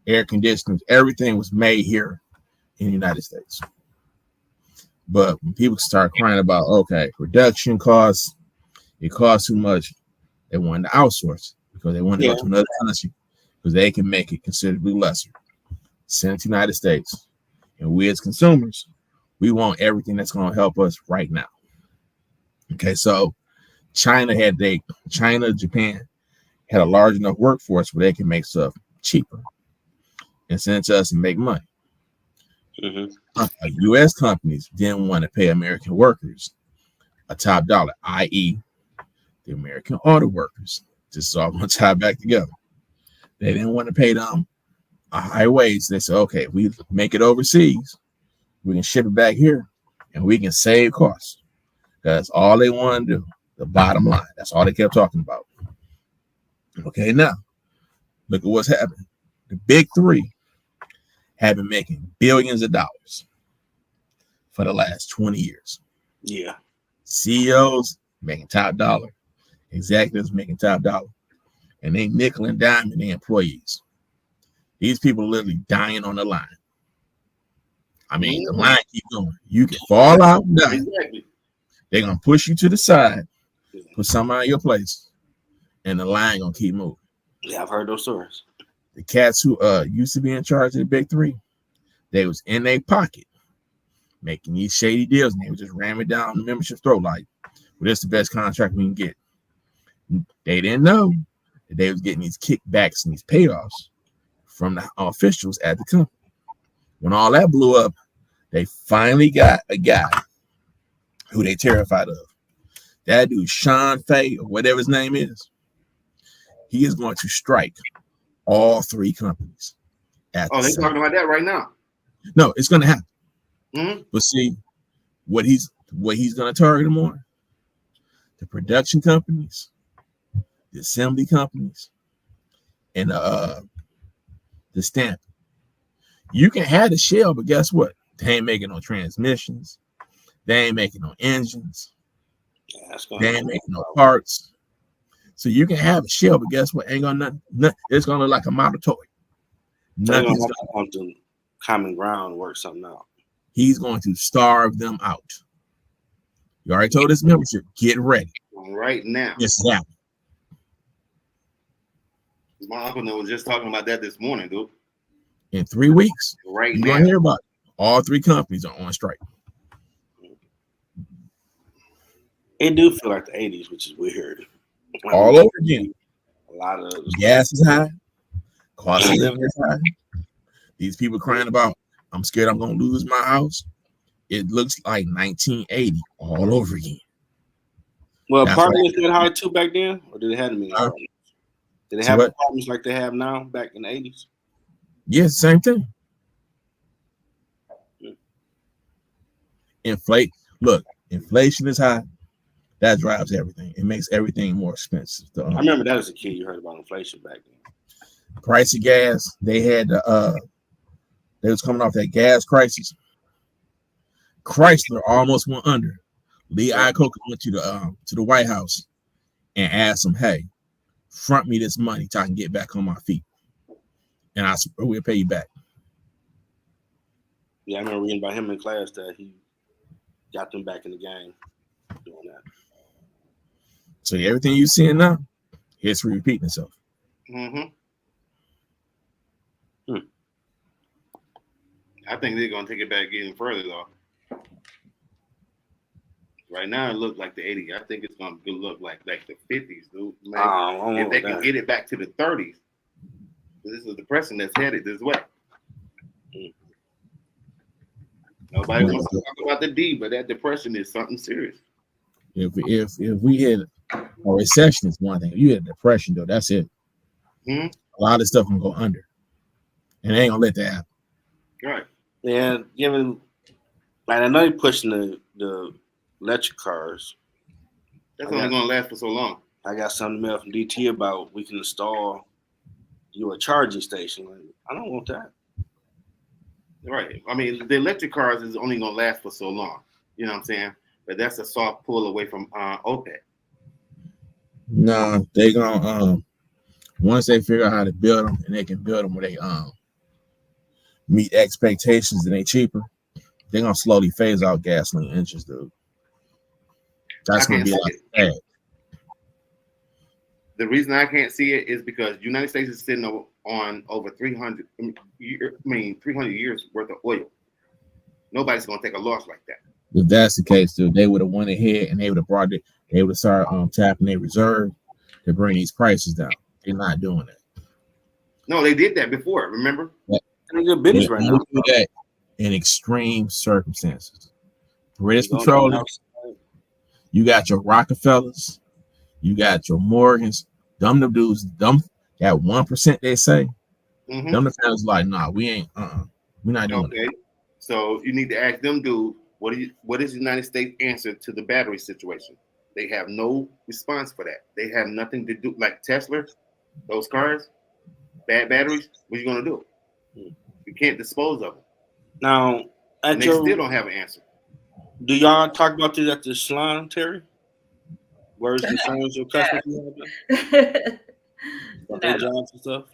air conditioners, everything was made here in the United States. But when people start crying about, okay, production costs, it costs too much, they wanted to outsource because they wanted to go to another country because they can make it considerably lesser. Send it to the United States. And we as consumers, we want everything that's going to help us right now. Okay, so China, Japan had a large enough workforce where they can make stuff cheaper and send it to us and make money. U.S. companies didn't want to pay American workers a top dollar, i.e., the American auto workers. This is all going to tie back together. They didn't want to pay them a high wage. They said, okay, if we make it overseas, we can ship it back here and we can save costs. That's all they want to do. The bottom line. That's all they kept talking about. Okay, now look at what's happening. The big three have been making billions of dollars for the last 20 years. Yeah. CEOs making top dollar. Executives making top dollar. And they nickel and dime their employees. These people are literally dying on the line. I mean, the line keep going. You can fall out and die. Exactly. They're going to push you to the side, put somebody in your place, and the line going to keep moving. Yeah, I've heard those stories. The cats who used to be in charge of the big three, they was in their pocket making these shady deals, and they would just ram it down the membership's throat like, well, this is the best contract we can get. They didn't know that they was getting these kickbacks and these payoffs from the officials at the company. When all that blew up, they finally got a guy who they terrified of. That dude, Sean Fay, or whatever his name is, he is going to strike all three companies. They're talking about that right now. No, it's going to happen. Mm-hmm. But see, what he's going to target them on, the production companies, the assembly companies, and the stamp. You can have the shell, but guess what? They ain't making no transmissions. They ain't making no engines. Yeah, they ain't making no parts. So you can have a shell, but guess what? Ain't gonna nothing. It's gonna look like a model toy. Nothing's gonna come to common ground, work something out. He's going to starve them out. You already told this membership, get ready. Right now. This is happening. My uncle was just talking about that this morning, dude. In 3 weeks, right you're now. gonna hear about it. All three companies are on strike. It do feel like the 80s, which is weird. All over again. A lot of gas is high, cost of living is high. These people crying about, I'm scared I'm gonna lose my house. It looks like 1980 all over again. Well, apartments that high too back then, or did it have to be? Did they have apartments like they have now back in the 80s? Yes, same thing. Inflation is high. That drives everything. It makes everything more expensive. I remember that as a kid. You heard about inflation back then. Price of gas. They had they was coming off that gas crisis. Chrysler almost went under. Lee Iacocca went to the White House and asked him, "Hey, front me this money so I can get back on my feet, and we'll pay you back." Yeah, I remember reading about him in class that he got them back in the game doing that. So everything you're seeing now, history repeating itself. Mm-hmm. I think they're gonna take it back even further though. Right now it looks like the 80s. I think it's gonna look like the 50s, dude. If they can get it back to the 30s, this is the depression that's headed this way. Nobody wants to talk about the D, but that depression is something serious. If we hit a recession, is one thing. If you hit a depression, though, that's it. Mm-hmm. A lot of stuff can go under, and they ain't gonna let that happen. Right. Yeah, given, like I know you're pushing the electric cars. That's only gonna last for so long. I got something mail from DT about we can install you a charging station. Like, I don't want that. Right. I mean, the electric cars is only gonna last for so long. You know what I'm saying? But that's a soft pull away from OPEC. Nah, they gonna once they figure out how to build them and they can build them where they meet expectations and they cheaper, they're gonna slowly phase out gasoline engines, dude. That's I gonna can't be see like it. bad. The reason I can't see it is because the United States is sitting on over 300 years worth of oil. Nobody's gonna take a loss like that. If that's the case, dude, they would have went ahead and they would have brought it. They would have started tapping their reserve to bring these prices down. They're not doing that. No, they did that before. Remember? They're good business right They now. do that in extreme circumstances. British They gonna Petroleum, do you got your Rockefellers, you got your Morgans, them dudes, them that 1% they say, Mm-hmm. them the fans like, nah, we ain't we're not doing Okay. it. So you need to ask them, dude, what is the United States answer to the battery situation? They have no response for that. They have nothing to do. Like Tesla, those cars, bad batteries. What are you gonna do? You can't dispose of them. Now, And at they your, still don't have an answer. do y'all talk about this at the salon, Terry? Words concerns your customers about their jobs and stuff?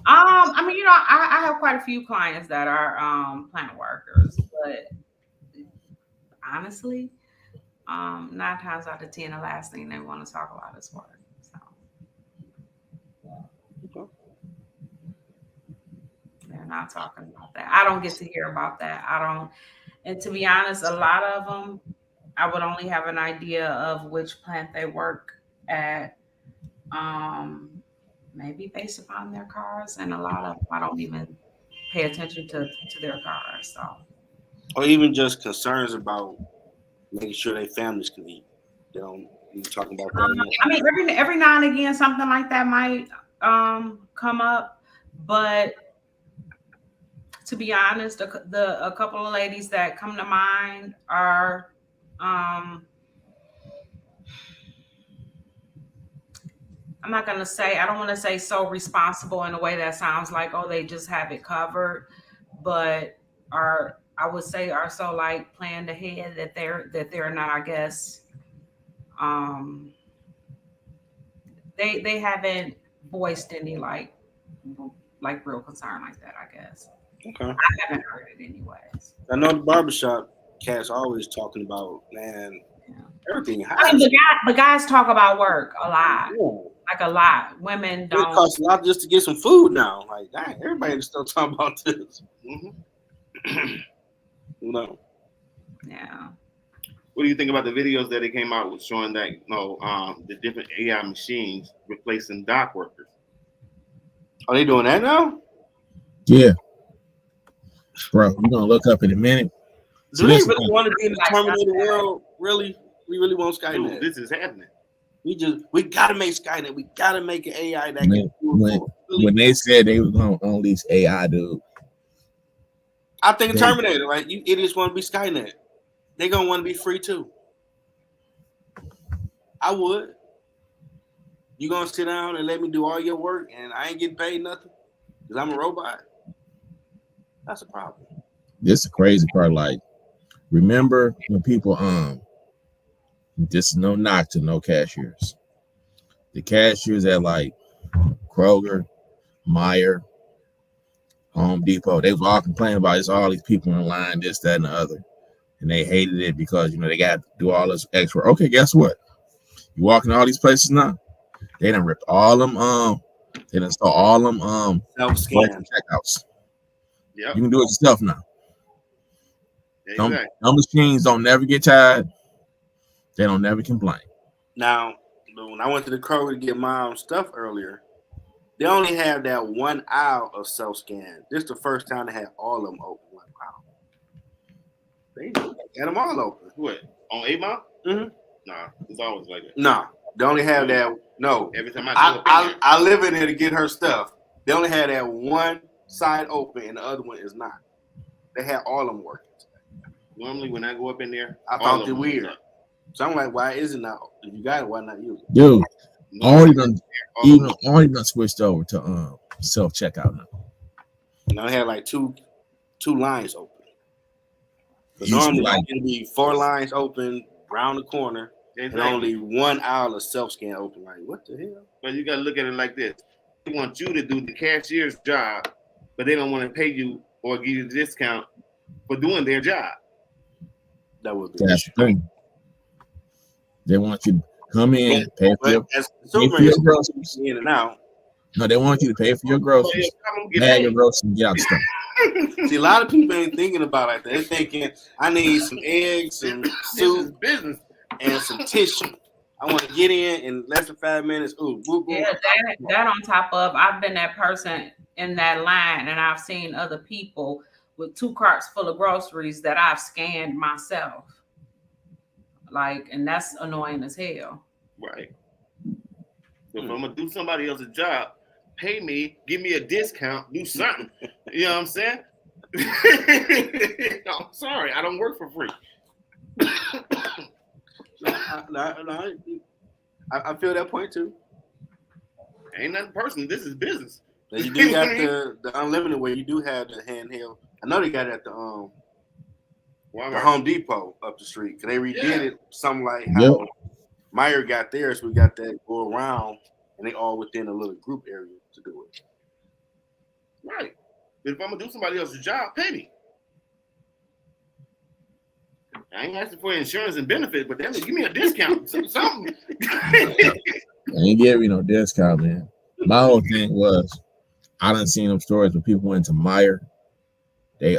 I mean, I have quite a few clients that are plant workers, but honestly, 9 times out of 10, the last thing they want to talk about is work. So they're not talking about that. I don't get to hear about that. I don't, and to be honest, a lot of them, I would only have an idea of which plant they work at, maybe based upon their cars, and a lot of them I don't even pay attention to their cars. So Or even just concerns about making sure their families can eat. They don't even talk about that. I mean, every now and again, something like that might come up, but to be honest, a couple of ladies that come to mind are I'm not gonna say, I don't want to say so responsible in a way that sounds like, oh, they just have it covered, but are, I would say, are so like planned ahead that they're not, I guess, they haven't voiced any like real concern like that, I guess. Okay. I haven't heard it anyways. I know the barbershop cats always talking about, man, Yeah. everything I high. mean, the guys talk about work a lot, Yeah. like a lot. Women It don't. costs a lot just to get some food now. Like, dang, everybody's still talking about this. Mm-hmm. No. Yeah. What do you think about the videos that they came out with showing that the different AI machines replacing dock workers? Are they doing that now? Yeah, bro, you're gonna look up in a minute. Do they really want to be in the Terminator world? Really? We really want Skynet? Dude, this is happening. We gotta make Skynet. We gotta make an AI that when, can when they said they was gonna unleash AI, dude. I think Terminator, right? You idiots want to be Skynet. They're gonna want to be free too. I would. You gonna sit down and let me do all your work and I ain't getting paid nothing because I'm a robot? That's a problem. This is the crazy part. Like, remember when people this is no knock to no cashiers. The cashiers at like Kroger, Meyer, Home Depot, they was all complaining about it's all these people in line, this, that, and the other. And they hated it because they got to do all this extra. Okay, guess what? You walk in all these places now, they done ripped all them they done install all them self-scan checkouts. Yep. You can do it yourself now. Exactly. Them machines don't never get tired. They don't never complain. Now, when I went to the Kroger to get my stuff earlier, they only have that one aisle of self-scan. This is the first time they had all of them open. Like, wow. They had them all open. What? On 8 Mile? Mm-hmm. Nah, it's always like that. No, they only have that. No. Every time I go up in there. I live in there to get her stuff. They only had that one side open and the other one is not. They had all of them working. Normally, when I go up in there, I found it weird. So I'm like, why is it not? If you got it, why not use it? Dude, already done switched over to self checkout now. And I had like two 2 lines open. But You should normally like- it'll be 4 lines open round the corner and only 1 aisle of self-scan open. Like, what the hell? But you gotta look at it like this. They want you to do the cashier's job, but they don't want to pay you or give you a discount for doing their job. That would be That's the thing. They want you to come in, pay for your groceries. in and out. No, they want you to pay for your groceries, bag your groceries, and get out the store. See, a lot of people ain't thinking about it like that. They're thinking, I need some eggs, some soup, business, and some tissue. I want to get in less than 5 minutes. Ooh, woo, woo. Yeah, that on top of, I've been that person in that line, and I've seen other people with 2 carts full of groceries that I've scanned myself. Like, and that's annoying as hell. Right. So if I'm gonna do somebody else's job, pay me, give me a discount, do something. You know what I'm saying? I'm sorry, I don't work for free. I feel that point too. Ain't nothing personal. This is business. Now you do got the unlimited where you do have the handheld. I know they got it at the Home Depot up the street. Cause they redid it something like how Meyer got theirs. We got that go around and they all within a little group area to do it. Right. But if I'm gonna do somebody else's job, pay me. I ain't asking for insurance and benefits, but damn it, give me a discount. Something. I ain't give you no discount, man. My whole thing was I done seen them stories where people went to Meyer, they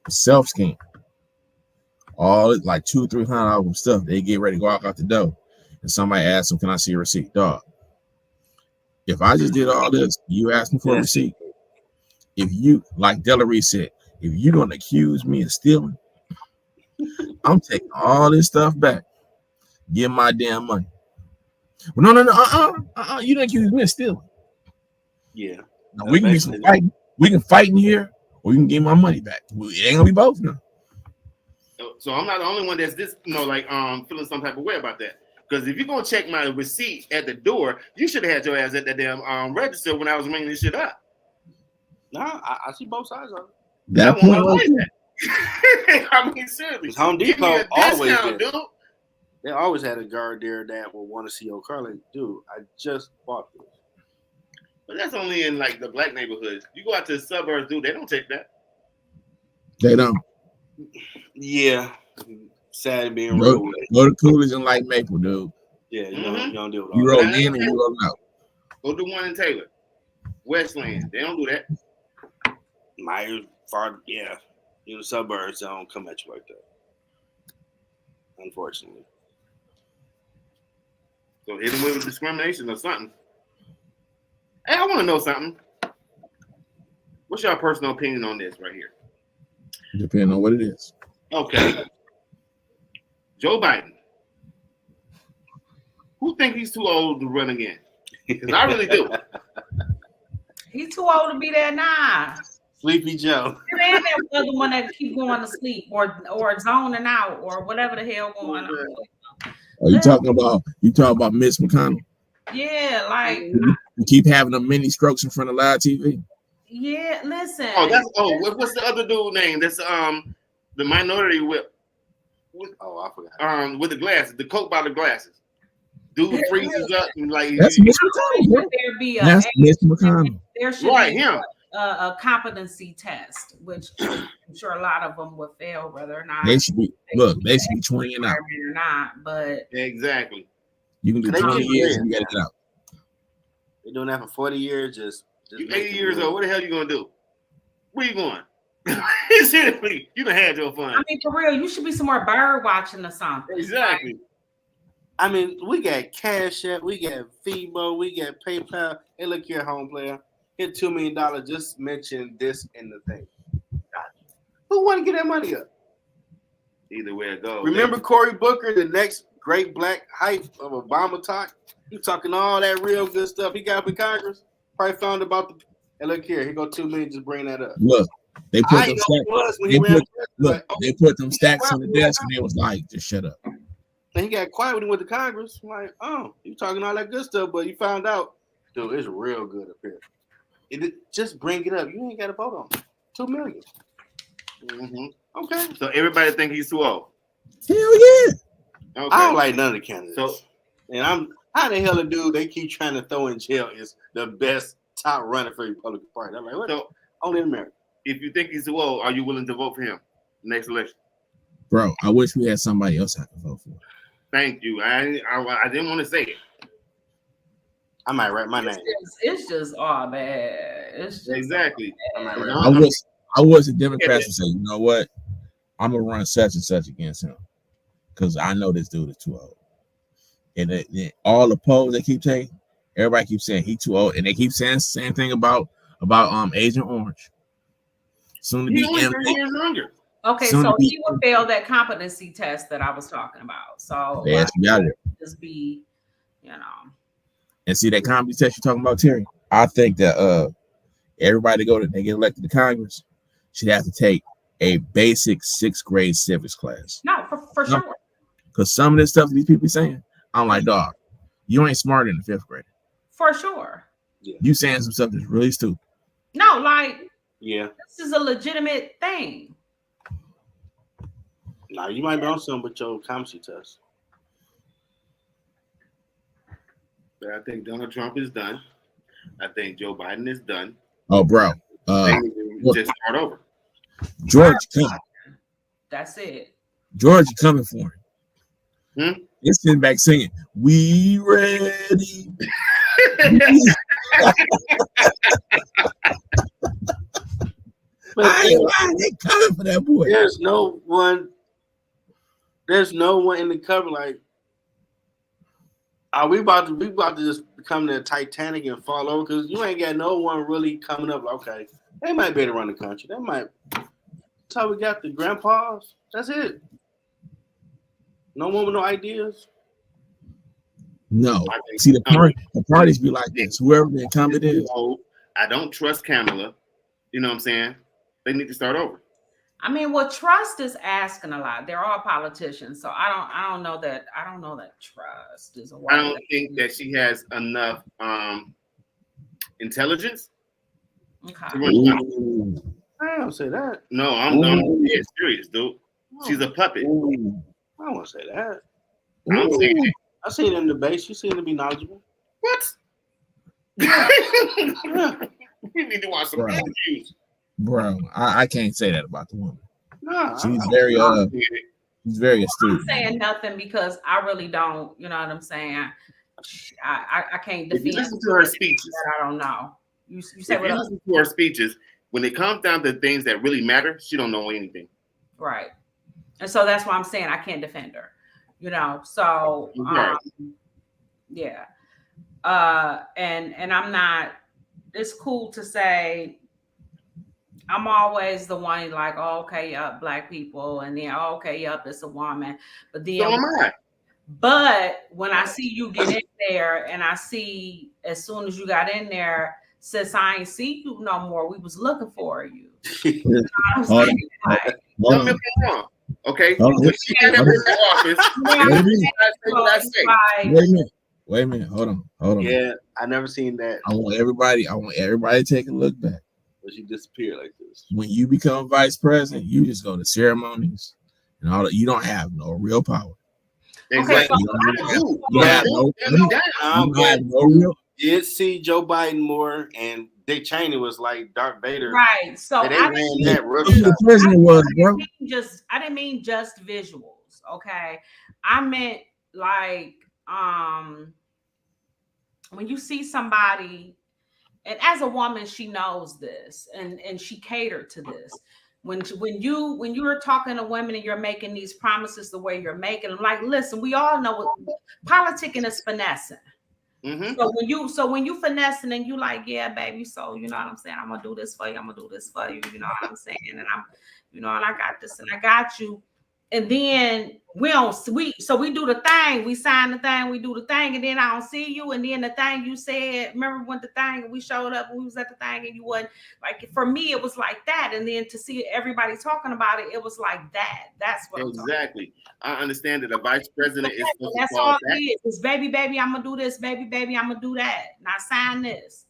self-scan all like $200-$300 stuff. They get ready to go out the door, and somebody asked them, "Can I see a receipt?" Dog. If I just did all this, you asking for a receipt. If you, like Delary said, if you gonna accuse me of stealing, I'm taking all this stuff back. Give my damn money. Well, no, you didn't accuse me of stealing. Yeah. No, we can do some fighting. We can fight in here, or you can get my money back. It ain't gonna be both now. So I'm not the only one that's feeling some type of way about that. Because if you're gonna check my receipt at the door, you should have had your ass at that damn register when I was ringing this shit up. Nah, I see both sides of it. That point I mean, seriously. Home Depot always did. Dude. They always had a guard there that would want to see your car. Like, dude, I just bought this. But that's only in like the black neighborhoods. You go out to the suburbs, dude, they don't take that. They don't. Yeah. Sad being real with it. Go to Coolidge and like Maple, dude. Yeah, you don't deal with all You that. roll in and you roll out. Go do one in Taylor. Westland. They don't do that. Myers, far, yeah. In the suburbs, they don't come at you like that. Unfortunately. So hit them with discrimination or something. Hey, I want to know something. What's your personal opinion on this right here? Depending on what it is. Okay. Joe Biden. Who think he's too old to run again? Because I really do. He's too old to be there now. Sleepy Joe. And that other one that keep going to sleep or zoning out or whatever the hell going on. Are you talking about Mitch McConnell? Yeah, like You keep having them mini strokes in front of live TV. yeah. Listen. What's the other dude name? That's the minority whip. Oh, I forgot. With the glasses, the Coke bottle glasses. Dude freezes up and like That's Mitch McConnell. That's Mitch McConnell. There should right be him. A competency test, which I'm sure a lot of them would fail, whether or not They should be 20 and out. or not. But Exactly. You can do 20 years and you gotta get out. They're doing that for 40 years. Just You 80 years old. What the hell you gonna do? Where you going? Seriously, you done had your fun. I mean, for real, you should be somewhere bird watching or something. Exactly. I mean, we got Cash App, we got Venmo, we got PayPal. Hey, look here, home player. Hit $2 million. Just mention this in the thing. Who want to get that money up? Either way it goes. Remember Cory Booker, the next great black hype of Obama talk? He talking all that real good stuff. He got up in Congress. Probably found about the. Hey, look here. Here go $2 million. Just bring that up. Look, they put them stacks. They put them stacks on the desk, and they was like, "Just shut up." And he got quiet when he went to Congress. I'm like, oh, you talking all that good stuff, but you found out, dude, it's real good up here. Just bring it up. You ain't got to vote on it. $2 million. Okay. So everybody think he's too old. Hell yeah. Okay. I don't like none of the candidates. So- and how the hell a dude they keep trying to throw in jail is the best top runner for the Republican Party? I'm like, what? So Only in America. if you think he's too old, are you willing to vote for him next election? Bro, I wish we had somebody else I could vote for. Thank you. I didn't want to say it. I might write my name. It's just all bad. It's just Exactly. I might write I wish the Democrats would say, you know what? I'm gonna run such and such against him because I know this dude is too old. And all the polls they keep taking, everybody keeps saying he too old, and they keep saying the same thing about Agent Orange. Soon to He be only M- 30 years younger. Okay, Soon to so be- he would fail that competency test that I was talking about. So They actually got it. just be, And see that comedy test you're talking about, Terry. I think that everybody they get elected to Congress should have to take a basic 6th grade civics class. no, for No. sure. Because some of this stuff these people saying, I'm like, dog, you ain't smarter than the 5th grade. For sure. You saying some stuff that's really stupid. No, like Yeah. this is a legitimate thing. Now you might be on something with your comedy test. But I think Donald Trump is done. I think Joe Biden is done. Oh, bro. They need to just start over. George coming. That's it. George coming for him. Hmm? They're sitting back singing, "We ready." But I ain't lying, they coming for that boy. there's no one in the cover like, are we about to just become the Titanic and fall over? Because you ain't got no one really coming up. Like, okay, they might be able to run the country. They might. That's how we got the grandpas. That's it. No one with no ideas. No. I think See, the parties be like this. Whoever the incumbent is. I don't trust Kamala. You know what I'm saying? They need to start over. I mean, well, trust is asking a lot. They're all politicians, so I don't know that trust is a word. I don't think that she has enough intelligence. Okay. to run the country. Ooh. I don't say that. No, I'm dead serious, dude. She's a puppet. Ooh. I don't want to say that. I'm saying it. I seen her in the debate. She seemed to be knowledgeable. What? Yeah. You need to watch some Right. interviews. Bro, I can't say that about the woman. Nah, She's I- very I'm she's very I'm astute. saying nothing because I really don't. You know what I'm saying? I can't If you defend listen to her speeches, that I don't know. You say if what you else? listen to her speeches, when it comes down to things that really matter, she don't know anything. Right. And so that's why I'm saying I can't defend her. You know, so Right. yeah. And I'm not, it's cool to say I'm always the one like, oh, okay, yup, black people, and then oh, okay, yup, it's a woman. But then So am I. but when I see you get in there and I see as soon as you got in there, since I ain't see you no more, we was looking for you. You know what I'm Hold saying? Like, Hold Tell me on. if I'm wrong. Okay? Hold on. When she came up in the office, yeah, Wait a minute. I say what I so say. it's like, Wait a minute. Hold on. Yeah, I never seen that. I want everybody to take a look back. But she disappeared like this. When you become vice president, you just go to ceremonies and all that. You don't have no real power. Exactly. so You don't have, You you have no, Tell me that. you don't have no real. Did see Joe Biden more, and Dick Cheney was like Darth Vader. right. So And they I ran that real Who the shot. president was, bro? I didn't mean just visuals. Okay. I meant like when you see somebody, and as a woman, she knows this and she catered to this. When you are talking to women and you're making these promises the way you're making them, like, listen, we all know what politicking is finessing. Mm-hmm. So when you finessing and you like, yeah, baby, so you know what I'm saying, I'm gonna do this for you, I'm gonna do this for you, you know what I'm saying, and I'm, you know, and I got this and I got you, and then we do the thing, we sign the thing, we do the thing, and then I don't see you, and then the thing you said, remember when the thing and we showed up and we was at the thing and you wasn't, like, for me it was like that, and then to see everybody talking about it, it was like that. That's what Exactly. I understand that a vice president is supposed to that's fall all back. it is. It's baby, I'm gonna do this, baby, I'm gonna do that. Now sign this.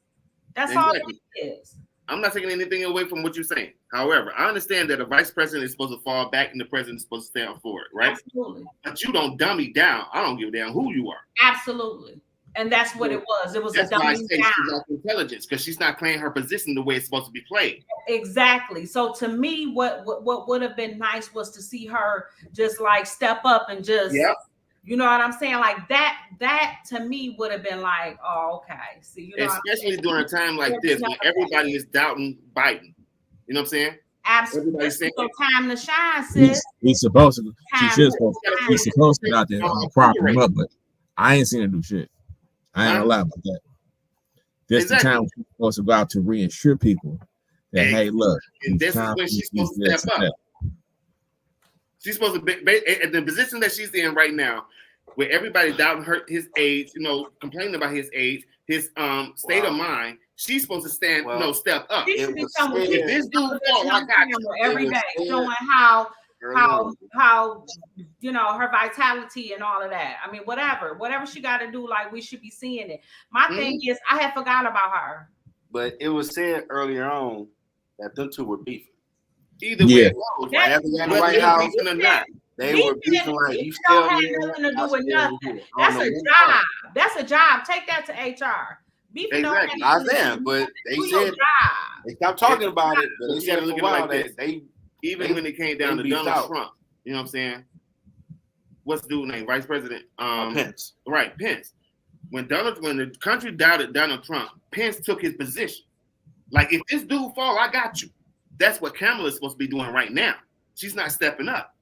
That's Exactly. all it is. I'm not taking anything away from what you're saying. However, I understand that a vice president is supposed to fall back and the president is supposed to stand for it, right? Absolutely. But you don't dummy down. I don't give a damn who you are. Absolutely. And that's what it was. It was That's a why I dumbing say down. she lacks intelligence because she's not playing her position the way it's supposed to be played. Exactly. So to me, what would have been nice was to see her just like step up and just, you know what I'm saying? Like that to me would have been like, oh, okay. See, you know, especially during a time like this when everybody is doubting Biden. You know what I'm saying? Absolutely. It's your time to shine, sis. He's supposed to. He's supposed to get out there prop him up, but I ain't seen her do shit. I ain't gonna lie about that. This the time she's supposed to go out to reassure people that hey, look, and this is when she's supposed to step up. She's supposed to be at the position that she's in right now, where everybody doubting his age, you know, complaining about his age, his state of mind. She's supposed to stand, step up. If this dude every day, showing how you know her vitality and all of that. I mean, whatever she got to do, like we should be seeing it. My thing is, I had forgot about her. But it was said earlier on that them two were beefing. Either way it goes, right? The White House or not, they were beefing like you still don't have nothing to do with nothing. That's a job. That's a job. Take that to HR. Beefing exactly. I said, but they said they stopped talking about it. But they said for a while that they even when it came down to Donald Trump, you know what I'm saying? What's the dude's name? Vice President Pence. Right, Pence. When the country doubted Donald Trump, Pence took his position. Like, if this dude fall, I got you. That's what Kamala is supposed to be doing right now. She's not stepping up.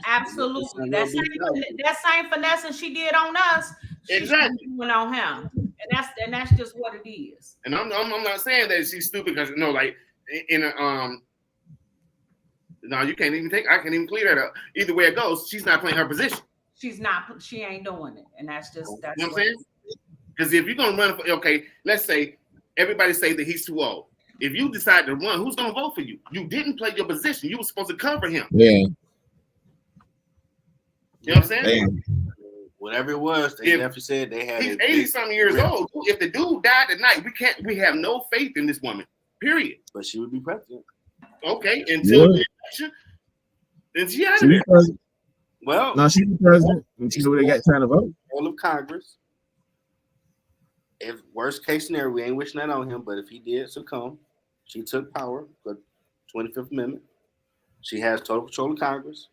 Absolutely. That same finesse she did on us, exactly doing on him. And that's just what it is. And I'm not saying that she's stupid because like in a no, you can't even I can't even clear that up. Either way it goes, she's not playing her position. She ain't doing it. And that's you know what I'm saying? Because if you're gonna run for, okay, let's say everybody say that he's too old. If you decide to run, who's gonna vote for you? You didn't play your position. You were supposed to cover him. Yeah. You know what I'm saying? Damn. Whatever it was, they definitely said they had. He's 80-something years old. If the dude died tonight, we have no faith in this woman. Period. But she would be president. Okay, until the election, then she out of there. Well, no, she's the president until they got time to vote. All of Congress. If worst case scenario, we ain't wishing that on him, but if he did succumb, she took power, the 25th Amendment. She has total control of Congress.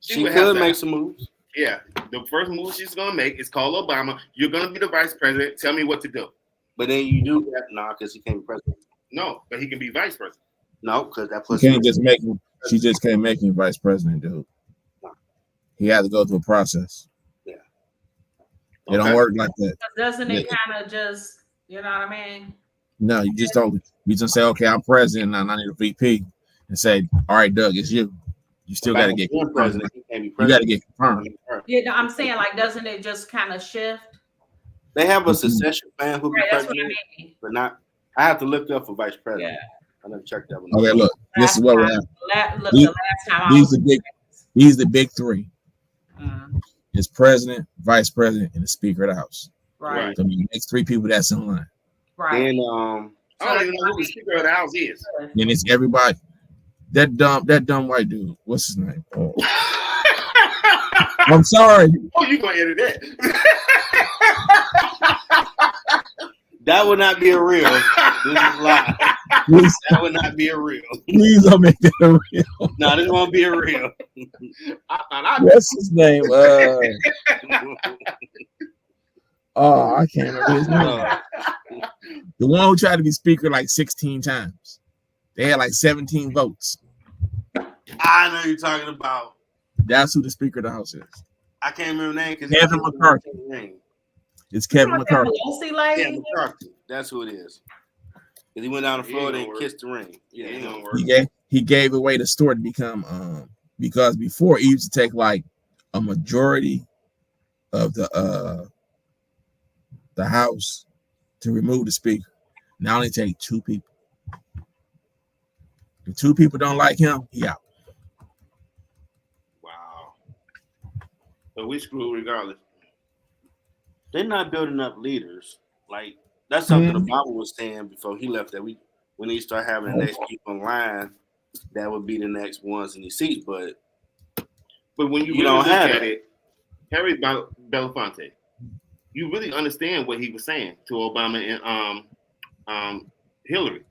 She could make some moves. Yeah, the first move she's gonna make is call Obama. You're gonna be the vice president. Tell me what to do. But then you do that, because he can't be president. No, but he can be vice president. No, because that puts. She just can't make him vice president, dude. No. He had to go through a process. Yeah, it don't work like that. Doesn't it kind of just, you know what I mean? No, you just don't. You just say, okay, I'm president, and I need a VP, and say, all right, Doug, it's you. You still got to get president. You got to get confirmed. Yeah, no, I'm saying, like, doesn't it just kind of shift? They have a succession plan who be that's president, what I mean. but not. I have to look up for vice president. Yeah. I never checked that one. Okay, look, this is what we have. These the big three. It's president, vice president, and the Speaker of the House. Right. So the next three people that's in line. Right. And I don't even know who the Speaker of the House is. Then it's everybody. That dumb white dude. What's his name? Oh. I'm sorry. Oh, you gonna edit that? That would not be a real. This is live. That would not be a real. Please don't make that a real. No, this won't be a real. What's his name? Oh, I can't remember his name. The one who tried to be speaker like 16 times. They had like 17 votes. I know you're talking about. That's who the Speaker of the House is. I can't remember the name because Kevin McCarthy. It's Kevin McCarthy. Yeah, McCarthy. That's who it is. Because he went down to Florida and kissed the ring. Yeah, he gave away the store to become because before he used to take like a majority of the House to remove the Speaker. Now only take two people. If two people don't like him, he out. Wow. So we screwed regardless. They're not building up leaders. Like, that's something the Bible was saying before he left, that we need to start having the next people in line that would be the next ones in these seats. But when you really don't look have at it, Harry Belafonte, you really understand what he was saying to Obama and Hillary.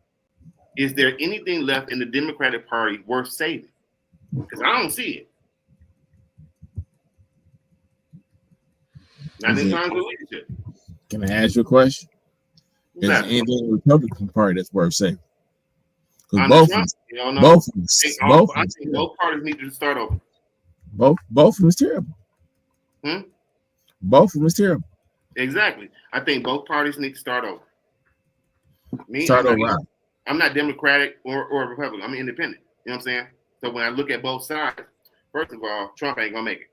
Is there anything left in the Democratic Party worth saving? Because I don't see it. Not in terms of leadership. Can I ask you a question? Is there Exactly. anything in the Republican Party that's worth saving? Because On both of Trump, them, you don't know. both of them, I think both parties need to start over. both of them is terrible. Both of them is terrible. Exactly. I think both parties need to start over. I'm not Democratic or Republican. I'm independent. You know what I'm saying? So when I look at both sides, first of all, Trump ain't gonna make it.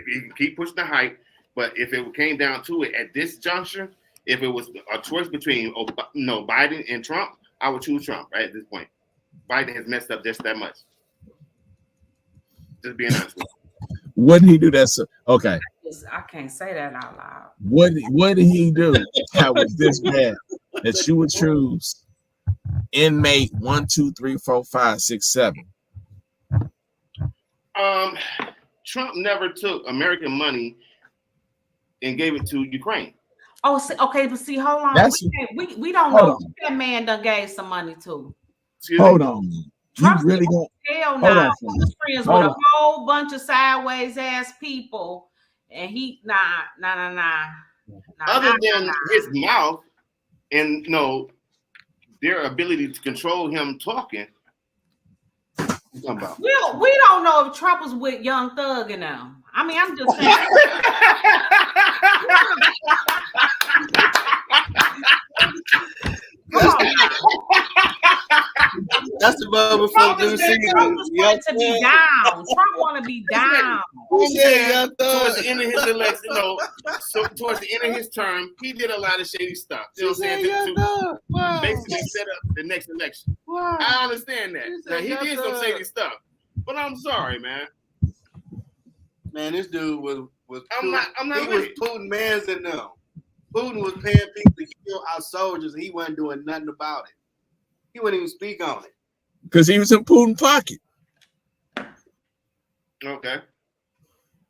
He can keep pushing the hype, but if it came down to it at this juncture, if it was a choice between Biden and Trump, I would choose Trump right at this point. Biden has messed up just that much. Just being honest with you. Wouldn't he do that? Okay. I can't say that out loud. What did he do that was this bad that you would choose inmate 1, 2, 3, 4, 5, 6, 7? Trump never took American money and gave it to Ukraine. Oh, okay, but see, hold on. We don't know who that man done gave some money to. Hold on. Trump's really going? Hell no. He's friends with a whole bunch of sideways ass people, and he nah. Other than his mouth and their ability to control him talking. We don't know if Trump was with Young Thug and them. I mean, I'm just saying. That's the bubble Trump was to be down. Trump want to be down. Towards the end of his election, towards the end of his term, he did a lot of shady stuff. You know what I'm saying? To basically set up the next election. I understand that. Now, he did some shady stuff, but I'm sorry, man. Man, this dude was. I'm not. He was Putin mans in them. Putin was paying people to kill our soldiers, and he wasn't doing nothing about it. He wouldn't even speak on it. Because he was in Putin's pocket. Okay.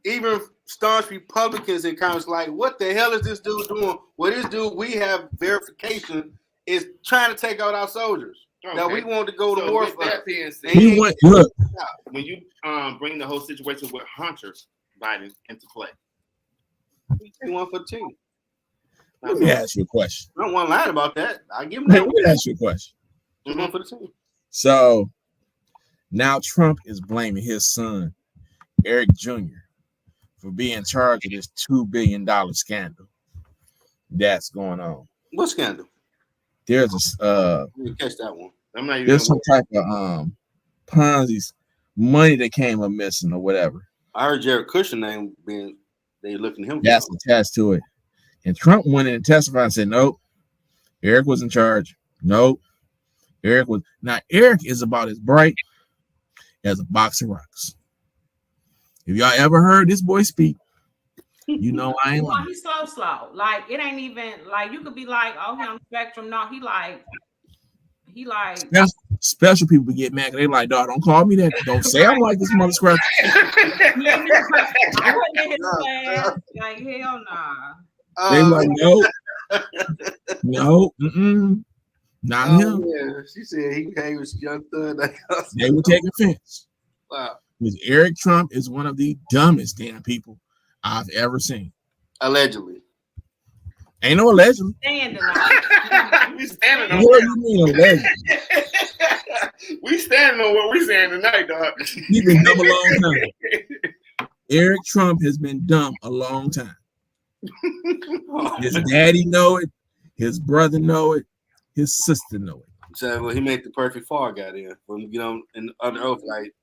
Even staunch Republicans in Congress like, what the hell is this dude doing? Well, this dude, we have verification, is trying to take out our soldiers. Okay. Now, we want to go to war for that. He went, look. When you bring the whole situation with Hunter Biden into play. He won for the team. Let me ask you a question. I don't want to lie about that. I give him that. Let me ask you a question. He won for the team. So now Trump is blaming his son, Eric Jr., for being in charge of this $2 billion scandal that's going on. What scandal? There's a catch that one. I'm not even there's some type of Ponzi's money that came up missing or whatever. I heard Jared Kushner name being they looking at him. That's attached to it. And Trump went in and testified and said, nope, Eric was in charge. Nope. Eric was. Now, Eric is about as bright as a box of rocks. If y'all ever heard this boy speak, you know I ain't lying. He's slow. Like, it ain't even, like, you could be like, oh, he on the spectrum. No, he like. Special people get mad. They like, dog, don't call me that. Don't say I'm like this mother scratcher. I wasn't in his class. Like, hell nah. They like, no, not him. Yeah. She said he came with Young Thug. They would take offense. Wow. Because Eric Trump is one of the dumbest damn people I've ever seen. Allegedly. Ain't no allegedly. We standing on what do you mean allegedly? We standing on what we saying tonight, dog. He's been dumb a long time. Eric Trump has been dumb a long time. His daddy know it. His brother know it. His sister know it. So he made the perfect fall guy there. When you know, in the other oath, like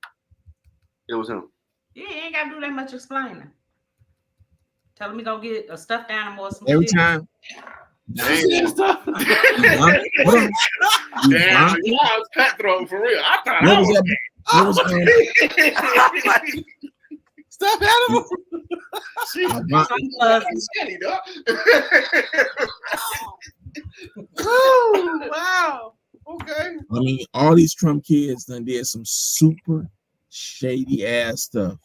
it was him. Yeah, you ain't gotta do that much explaining. Tell him to go get a stuffed animal or some every shit. time. Damn, you was cutthroat for real. I thought what was that? Stuffed animal. Oh, wow. Okay. I mean, all these Trump kids done did some super shady ass stuff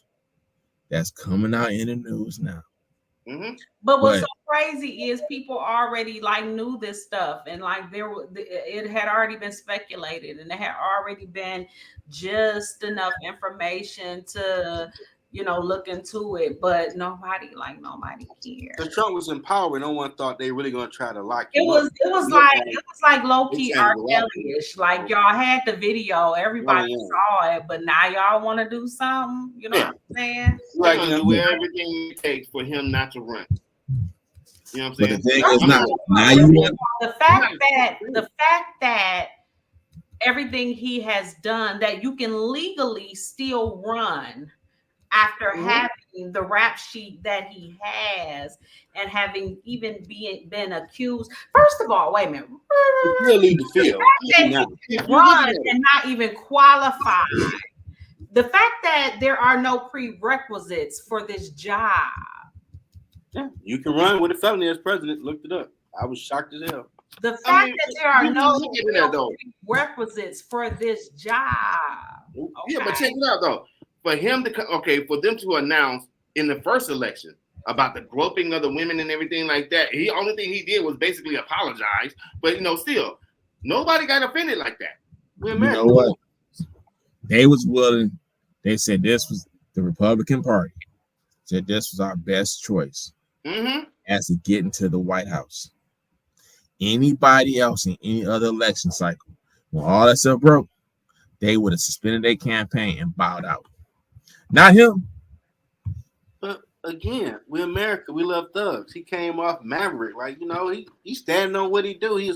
that's coming out in the news now. Mm-hmm. But what's so crazy is people already like knew this stuff, and like it had already been speculated, and there had already been just enough information to look into it, but nobody cared. Because Trump was in power, no one thought they really gonna try to lock It him was up. like low key trying R. to lock Kelly-ish. Like y'all had the video, everybody Yeah. saw it, but now y'all want to do something. You know what I'm saying? Like do everything it takes for him not to run. You know what I'm saying? But the thing is now you want the fact that everything he has done, that you can legally still run after having the rap sheet that he has and having even been accused. First of all, wait a minute. He'll leave the field. Run and not even qualify. The fact that there are no prerequisites for this job. Yeah, you can run with a felony as president. Looked it up. I was shocked as hell. The fact that there are no prerequisites for this job. Okay. Yeah, but check it out though. For him for them to announce in the first election about the groping of the women and everything like that, the only thing he did was basically apologize. But still, nobody got offended like that. You know what? They was willing. They said this was the Republican Party. Said this was our best choice as to get into the White House. Anybody else in any other election cycle, when all that stuff broke, they would have suspended their campaign and bowed out. Not him. But again, we're America. We love thugs. He came off Maverick, right? He standing on what he do. He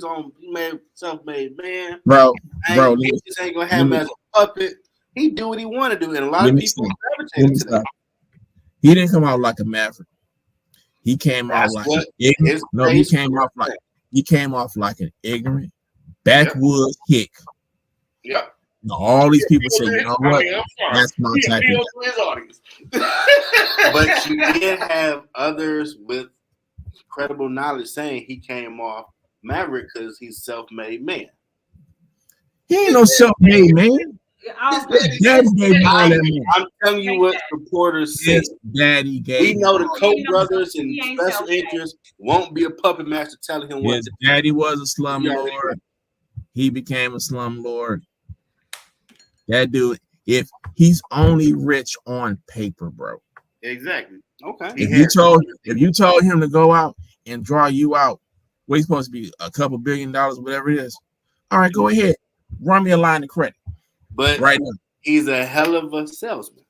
made self-made man. Bro, This ain't gonna have him as a puppet. He do what he want to do, and a lot of people gravitate to that. He didn't come out like a Maverick. He came off like he came off like an ignorant backwoods hick. Yep. All these people say, you know what? That's my type of his audience. But you did have others with credible knowledge saying he came off Maverick because he's self-made man. He ain't no self-made man. I'm telling you what reporters say. Daddy gave. We know the Koch brothers and special interests won't be a puppet master telling him what. His daddy was a slumlord. He became a slumlord. That dude, if he's only rich on paper, bro. Exactly. Okay. If you told him to go out and draw you out, what he's supposed to be a couple $1 billion, whatever it is. All right, go ahead. Run me a line of credit. But right now, he's a hell of a salesman.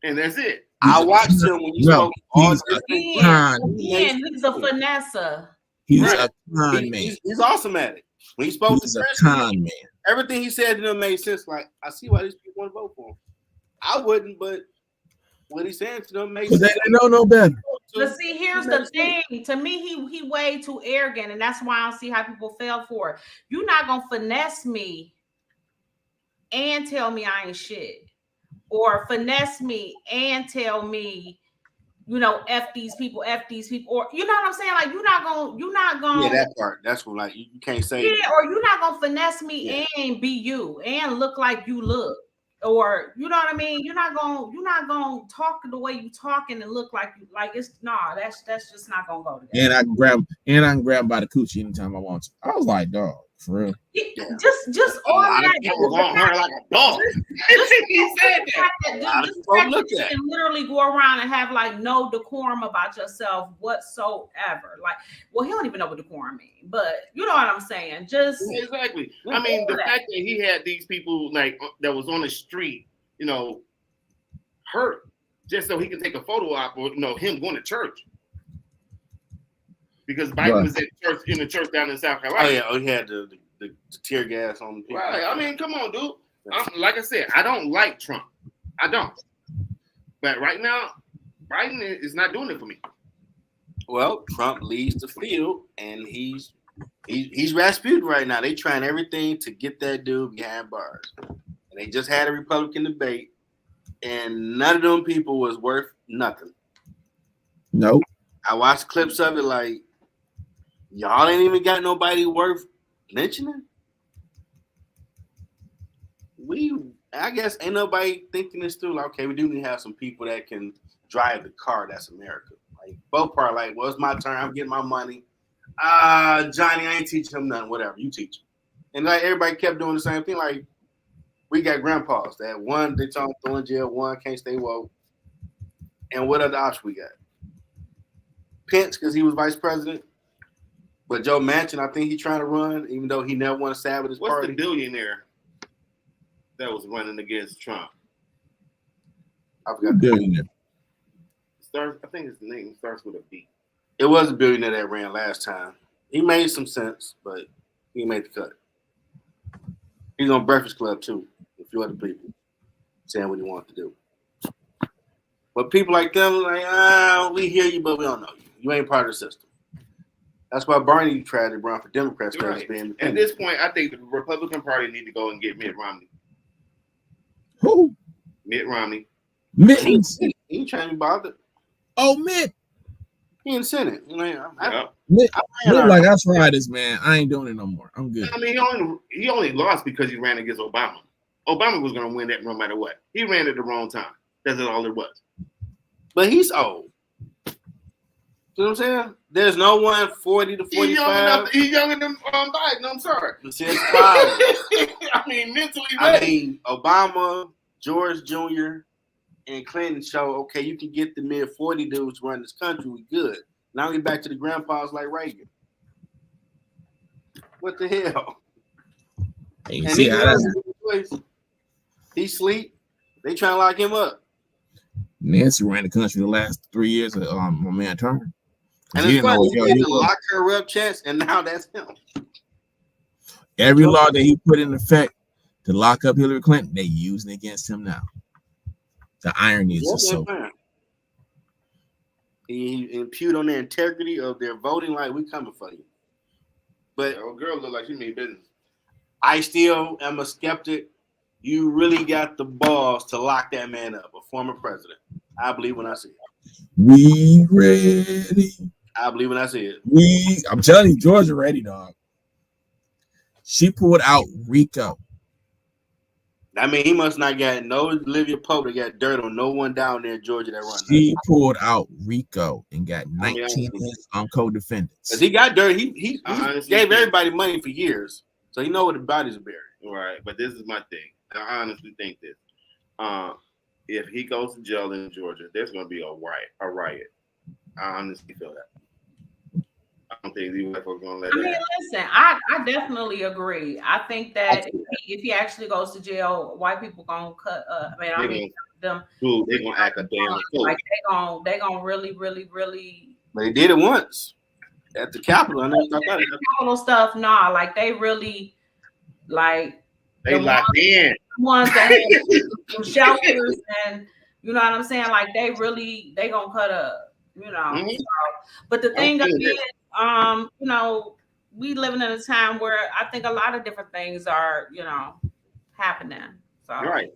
And that's it. I watched him when you spoke all different. He's a finesser. He's a con man. He's awesome at it. When he spoke he's to a con man. Everything he said to them made sense. Like, I see why these people want to vote for him. I wouldn't, but what he's saying to them makes sense. They know no better. But see, here's the thing. To me, he way too arrogant, and that's why I don't see how people fell for it. You're not gonna finesse me and tell me I ain't shit, or finesse me and tell me, F these people, or you know what I'm saying? Like you're not gonna. Yeah, that part. That's what like you can't say. Yeah, or you're not gonna finesse me and be you and look like you look, or you know what I mean? You're not gonna talk the way you talking and look like you like it's that's just not gonna go together. And I can grab by the coochie anytime I want to. I was like, dog, for real. Just all that. Like a dog. He said that. You can literally go around and have like no decorum about yourself whatsoever. Like, well, he don't even know what decorum means, but you know what I'm saying. Just exactly. I mean, the fact that he had these people like that was on the street, hurt just so he could take a photo op or him going to church. Because Biden was in the church down in South Carolina. Oh, he had the tear gas on people. Right. I mean, come on, dude. Like I said, I don't like Trump. I don't. But right now, Biden is not doing it for me. Well, Trump leads the field, and he's Rasputin right now. They trying everything to get that dude behind bars. And they just had a Republican debate, and none of them people was worth nothing. Nope. I watched clips of it like, y'all ain't even got nobody worth Lynching? I guess ain't nobody thinking this through. Like, okay, we do need to have some people that can drive the car. That's America. Like both part, like, well, it's my turn. I'm getting my money. Johnny, I ain't teaching him nothing. Whatever, you teach him. And like everybody kept doing the same thing. Like we got grandpas that one they told him throw in jail, one can't stay woke. And what other option we got? Pence, because he was vice president. But Joe Manchin, I think he's trying to run, even though he never won a side with his What's party. the billionaire that was running against Trump? I forgot. Billionaire. I think his name starts with a B. It was a billionaire that ran last time. He made some sense, but he made the cut. He's on Breakfast Club too, with a few other people saying what he wants to do. But people like them, like, we hear you, but we don't know you. You ain't part of the system. That's why Bernie tried to run for Democrats. Right. At this point, I think the Republican Party need to go and get Mitt Romney. Who? Mitt Romney. Mittens. He ain't trying to be bothered. Oh, Mitt. He in the Senate. Mitt, like, I tried this, man. I ain't doing it no more. I'm good. I mean, he only lost because he ran against Obama. Obama was going to win that no matter what. He ran at the wrong time. That's all it was. But he's old. You know what I'm saying? There's no one 40 to 45. He's younger than Biden. I'm sorry. I mean, mentally. I mean, Obama, George Jr., and Clinton show, okay, you can get the mid-40 dudes to run this country. We good. Now we back to the grandpas like Reagan. What the hell? And he sleep. They trying to lock him up. Nancy ran the country the last 3 years of my man Turner. And it's funny, he had to lock her up chest, and now that's him. Every law that he put in effect to lock up Hillary Clinton, they using against him now. The irony is just so. He impute on the integrity of their voting, like we coming for you. But old girl look like she mean business. I still am a skeptic. You really got the balls to lock that man up, a former president. I believe when I see it. We ready. I believe when I see it. I'm telling you, Georgia ready, dog. She pulled out Rico. I mean, he must not got no Olivia Pope that got dirt on no one down there in Georgia that runs. She pulled out Rico and got 19 on co-defendants. He got dirt. He gave everybody money for years, so he know where the bodies are buried. Right, but this is my thing. I honestly think this. If he goes to jail in Georgia, there's going to be a riot. I honestly feel that. I don't think the U.S. are going to let that happen. Listen, I definitely agree. I think that if he actually goes to jail, white people going to cut up. They're going to act a damn fool. Like they gonna really. But they did it once at the Capitol. Capitol stuff, nah. Like they really, like they locked in. Ones that had some shelters and you know what I'm saying. Like they gonna cut up. You know. Mm-hmm. So, but the thing is, you know, we living in a time where I think a lot of different things are, you know, happening. So right.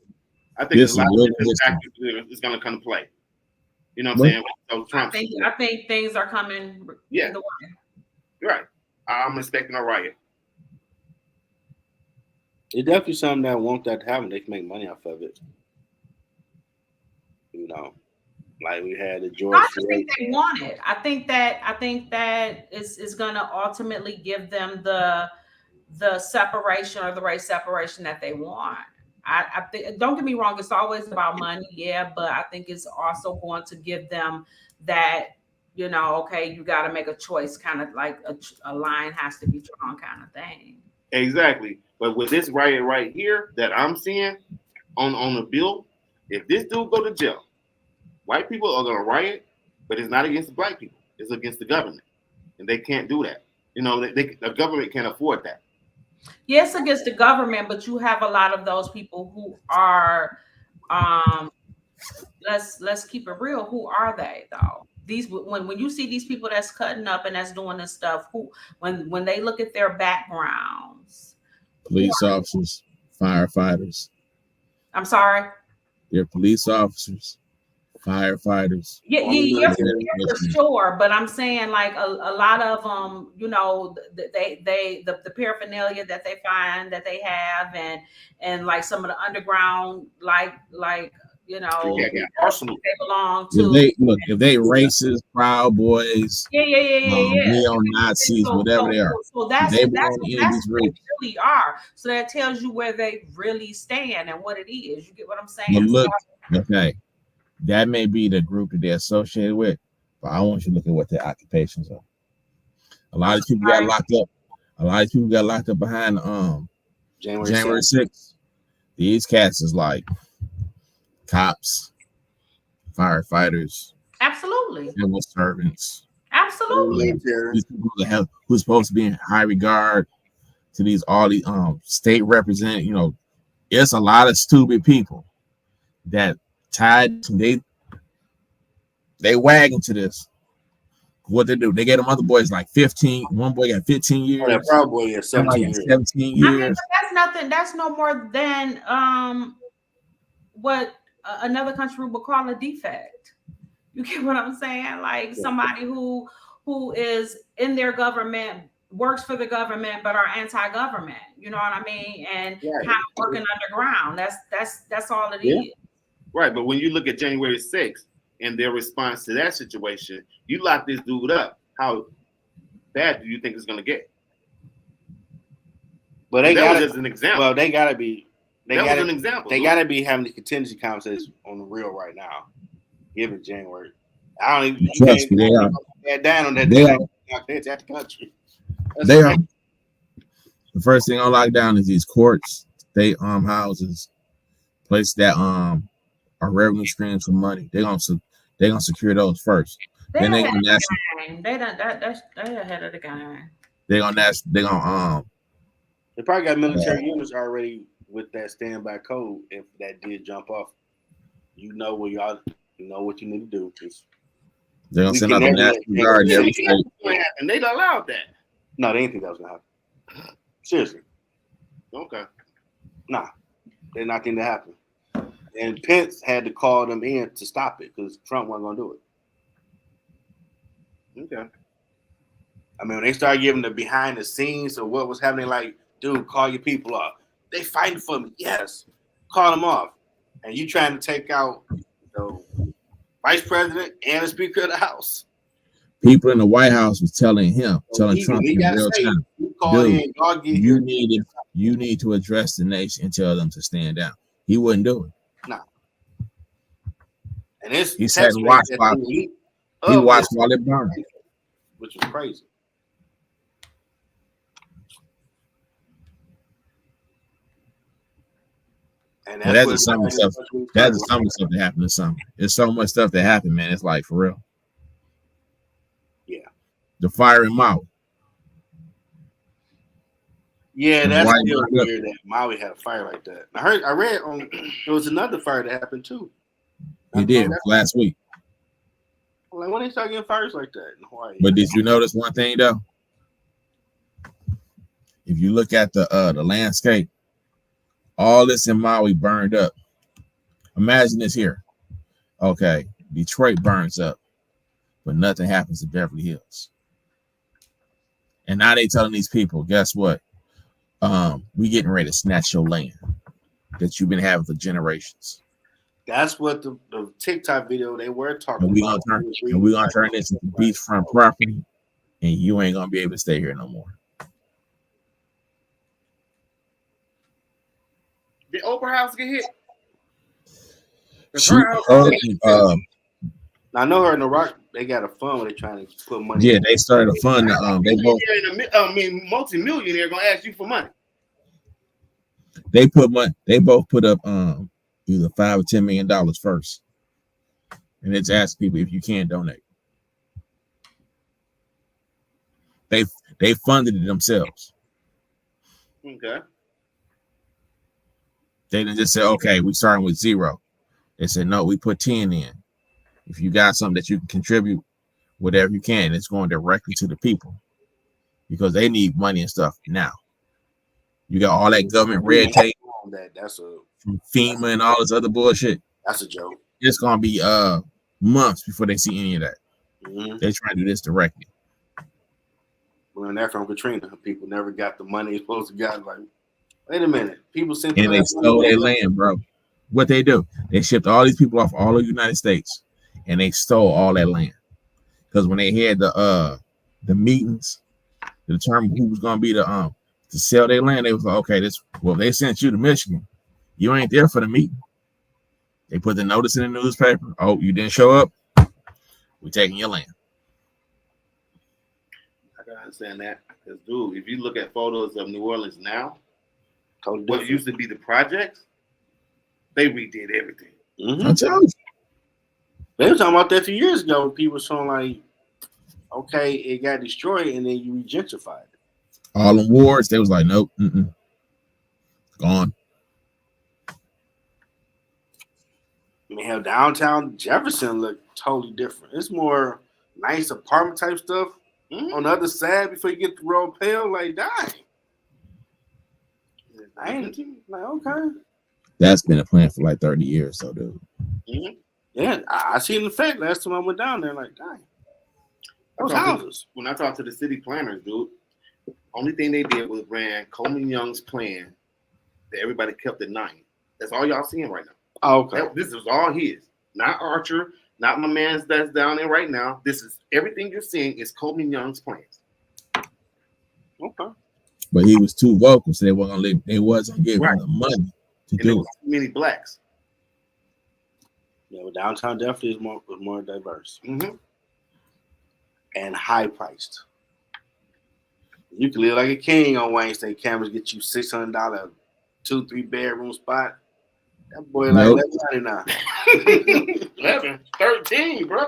I think a lot of different factors is going to come to play. You know what I'm saying? So Trump, I think things are coming. Yeah. The way. You're right. I'm expecting a riot. It's definitely something that want that to happen. They can make money off of it. You know, like we had the George. I just think they want it. I think that is going to ultimately give them the separation or the race separation that they want. I think, don't get me wrong, it's always about money, yeah, but I think it's also going to give them that, you know, okay, you got to make a choice, kind of like a line has to be drawn kind of thing. Exactly. But with this riot right here that I'm seeing on the bill, if this dude go to jail, white people are going to riot, but it's not against the black people. It's against the government. And they can't do that. You know, the government can't afford that. Yes, against the government, but you have a lot of those people who are, let's keep it real. Who are they though? These when you see these people that's cutting up and that's doing this stuff, when they look at their backgrounds, police officers, firefighters. I'm sorry. They're police officers, firefighters. Yeah, Military. for sure. But I'm saying like a lot of you know, the paraphernalia that they find that they have, and like some of the underground, like you know, Yeah, yeah. Arsenal. they belong If to. if they racist, Proud Boys, Yeah. neo Nazis, whatever they are, So if that's they belong to any of these what they groups. really are. So that tells you where they really stand and what it is. You get what I'm saying? But look, okay, that may be the group that they're associated with, but I want you to look at what their occupations are. A lot of people got locked up. A lot of people got locked up behind January 6th. These cats is like cops, firefighters, Absolutely. civil servants. Absolutely. These people who's supposed to be in high regard to all these state represent. You know, it's a lot of stupid people that tied. They wagging to this. What they do? They get them other boys like 15. One boy got 15 years. Oh, that Proud Boy is 17 years. 17 I mean, years. but that's nothing. That's no more than what another country would call a defect. You get what I'm saying? Like somebody who is in their government, works for the government, but are anti-government. You know what I mean? And kind of working underground. That's all it is. Right, but when you look at January 6th and their response to that situation, you lock this dude up. How bad do you think it's going to get? But they that got was just an example. Well, they got to be. That was an example. They got to be having the contingency conversations on the real right now. Given January, I don't even. Trust me, they are. Down on that. They are. It's at the country. They are. The first thing on lockdown is these courts, state houses, places that are revenue streams for money. They're gonna secure those first. Then they gonna They ahead of the game. They gonna They probably got military units already with that standby code. If that did jump off, you know where y'all, you know what you need to do. They're gonna send out the National Guard in every state. And they allowed that. No, they didn't think that was gonna happen. Seriously. Okay. Nah, they not think that happen. And Pence had to call them in to stop it because Trump wasn't gonna do it. Okay. I mean, when they started giving the behind the scenes of what was happening, like, dude, call your people off. They fighting for me. Yes. Call them off. And you trying to take out the vice president and the speaker of the House. People in the White House was telling Trump in real time, dude, you need to address the nation and tell them to stand down. He wouldn't do it. Nah. And he sat and watched while it burned. Which was crazy. And that's the summer stuff. That's the summer stuff that happened this summer. There's so much stuff that happened, man. It's like for real. Yeah. The fire in Maui. Yeah, that's still weird that Maui had a fire like that. I read there was another fire that happened too. It did last week. Like when they start getting fires like that in Hawaii. But did you notice one thing though? If you look at the landscape, all this in Maui burned up. Imagine this here. Okay, Detroit burns up, but nothing happens in Beverly Hills. And now they telling these people, guess what? We getting ready to snatch your land that you've been having for generations. That's what the TikTok video they were talking about. And we're gonna turn this into beachfront property, and you ain't gonna be able to stay here no more. Did Oprah house get hit? I know her in the Rock. They got a fund where they trying to put money. Yeah, they started a fund. They both. Multi-millionaire gonna ask you for money. They put money. They both put up either $5 or $10 million first, and it's asked people if you can donate. They funded it themselves. Okay. They didn't just say, okay, we starting with 0. They said, no, we put 10 in. If you got something that you can contribute, whatever you can, it's going directly to the people because they need money and stuff now. You got all that government red tape that's from FEMA and all this other bullshit. That's a joke. It's gonna be months before they see any of that. Mm-hmm. They try to do this directly. We learned that from Katrina. People never got the money they supposed to get. Like, wait a minute. People sent And they stole their land, bro. What they do? They shipped all these people off all of the United States, and they stole all that land. Because when they had the meetings to determine who was gonna be to sell their land, they was like, okay, they sent you to Michigan. You ain't there for the meeting. They put the notice in the newspaper. Oh, you didn't show up? We're taking your land. I can understand that. Because, dude, if you look at photos of New Orleans now, totally what used to be the projects, they redid everything. Mm-hmm. I'm telling you. They were talking about that 2 years ago. People were showing like, okay, it got destroyed and then you regentrified it. All them wards, they was like, nope, gone. I mean, hell, downtown Jefferson looked totally different. It's more nice apartment type stuff. Mm-hmm. On the other side, before you get to Royal Pale, like, dang. I ain't like, okay. That's been a plan for like 30 years, so dude. Mm-hmm. Yeah, I seen the fact last time I went down there, like, dang. Those houses. When I talked to the city planners, dude, only thing they did was ran Coleman Young's plan that everybody kept at 9. That's all y'all seeing right now. Oh, okay. This is all his, not Archer, not my man's that's down there right now. This is everything you're seeing is Coleman Young's plans. Okay. But he was too vocal, so they wasn't giving him the money to do it. Too many blacks. Yeah, but downtown definitely is more diverse. Mm-hmm. And high priced. You can live like a king on Wayne State campus, get you $600, 2-3 bedroom spot. That boy Nope. like $11 now. 11, 13, bro.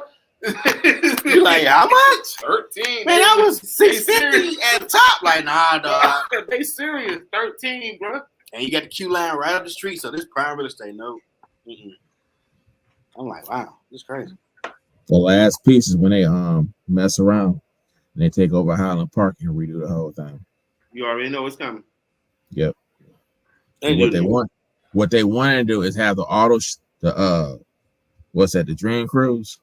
You like how much? 13. Man, that was $650 at the top. Like, nah, dog. They serious. 13, bro. And you got the Q line right up the street, so this prime real estate. No. Mm-mm. I'm like, wow, this is crazy. The last piece is when they mess around and they take over Highland Park and redo the whole thing. You already know what's coming. Yep. They What they want to do is have the Dream Cruise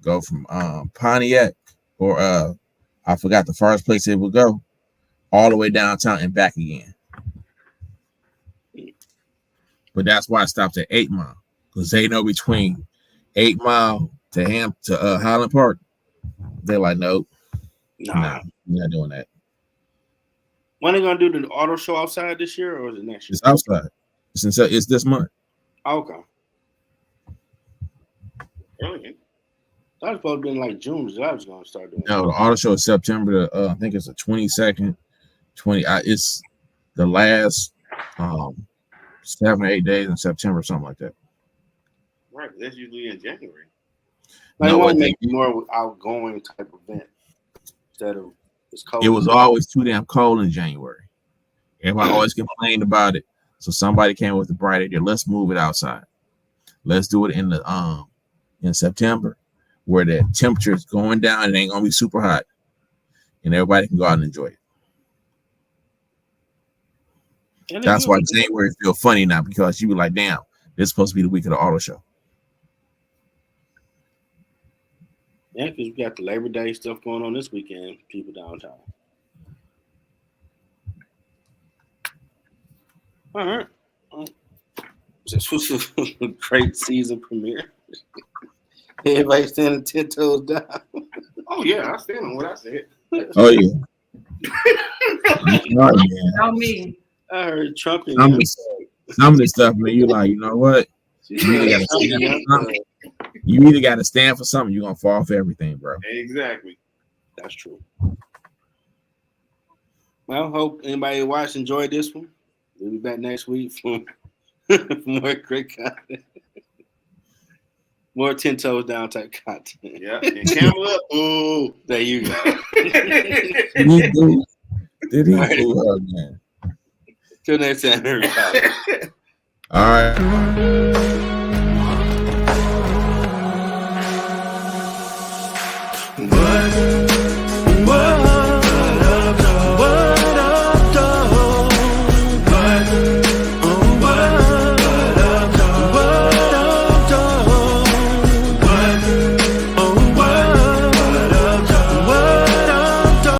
go from Pontiac or I forgot the first place it would go, all the way downtown and back again. But that's why it stops at 8 Mile, because they know between 8 Mile to Highland Park, they're like, nope, nah, we're not doing that. When are they gonna do the auto show outside this year, or is it next year? It's outside. It's this month. Okay. Really? That was supposed to be in like June. I was gonna start doing. No, the auto show is September. I think it's the 22nd. It's the last 7 or 8 days in September, something like that. Right, that's usually in January. Like, No, I want I to make think- more outgoing type event instead of it's cold. It was always too damn cold in January. Everybody always complained about it. So somebody came with the bright idea. Let's move it outside. Let's do it in September, where the temperature is going down. It ain't gonna be super hot, and everybody can go out and enjoy it. And That's why January feel funny now, because you be like, damn, this is supposed to be the week of the auto show. Yeah, because we got the Labor Day stuff going on this weekend. People downtown. All right. This was a great season premiere. Everybody standing 10 toes down. Oh, yeah, I stand on what I said. Oh yeah. All right, man. On me. I heard Trump in Some of this stuff, man, you like, you know what? You either got to stand for something, you're gonna fall for everything, bro. Exactly. That's true. Well, hope anybody watched enjoyed this one. We'll be back next week for more great content. More 10 toes down type content. Yeah, and camel up. Oh, There you go. Did he do her, man? Till next time, everybody. All right.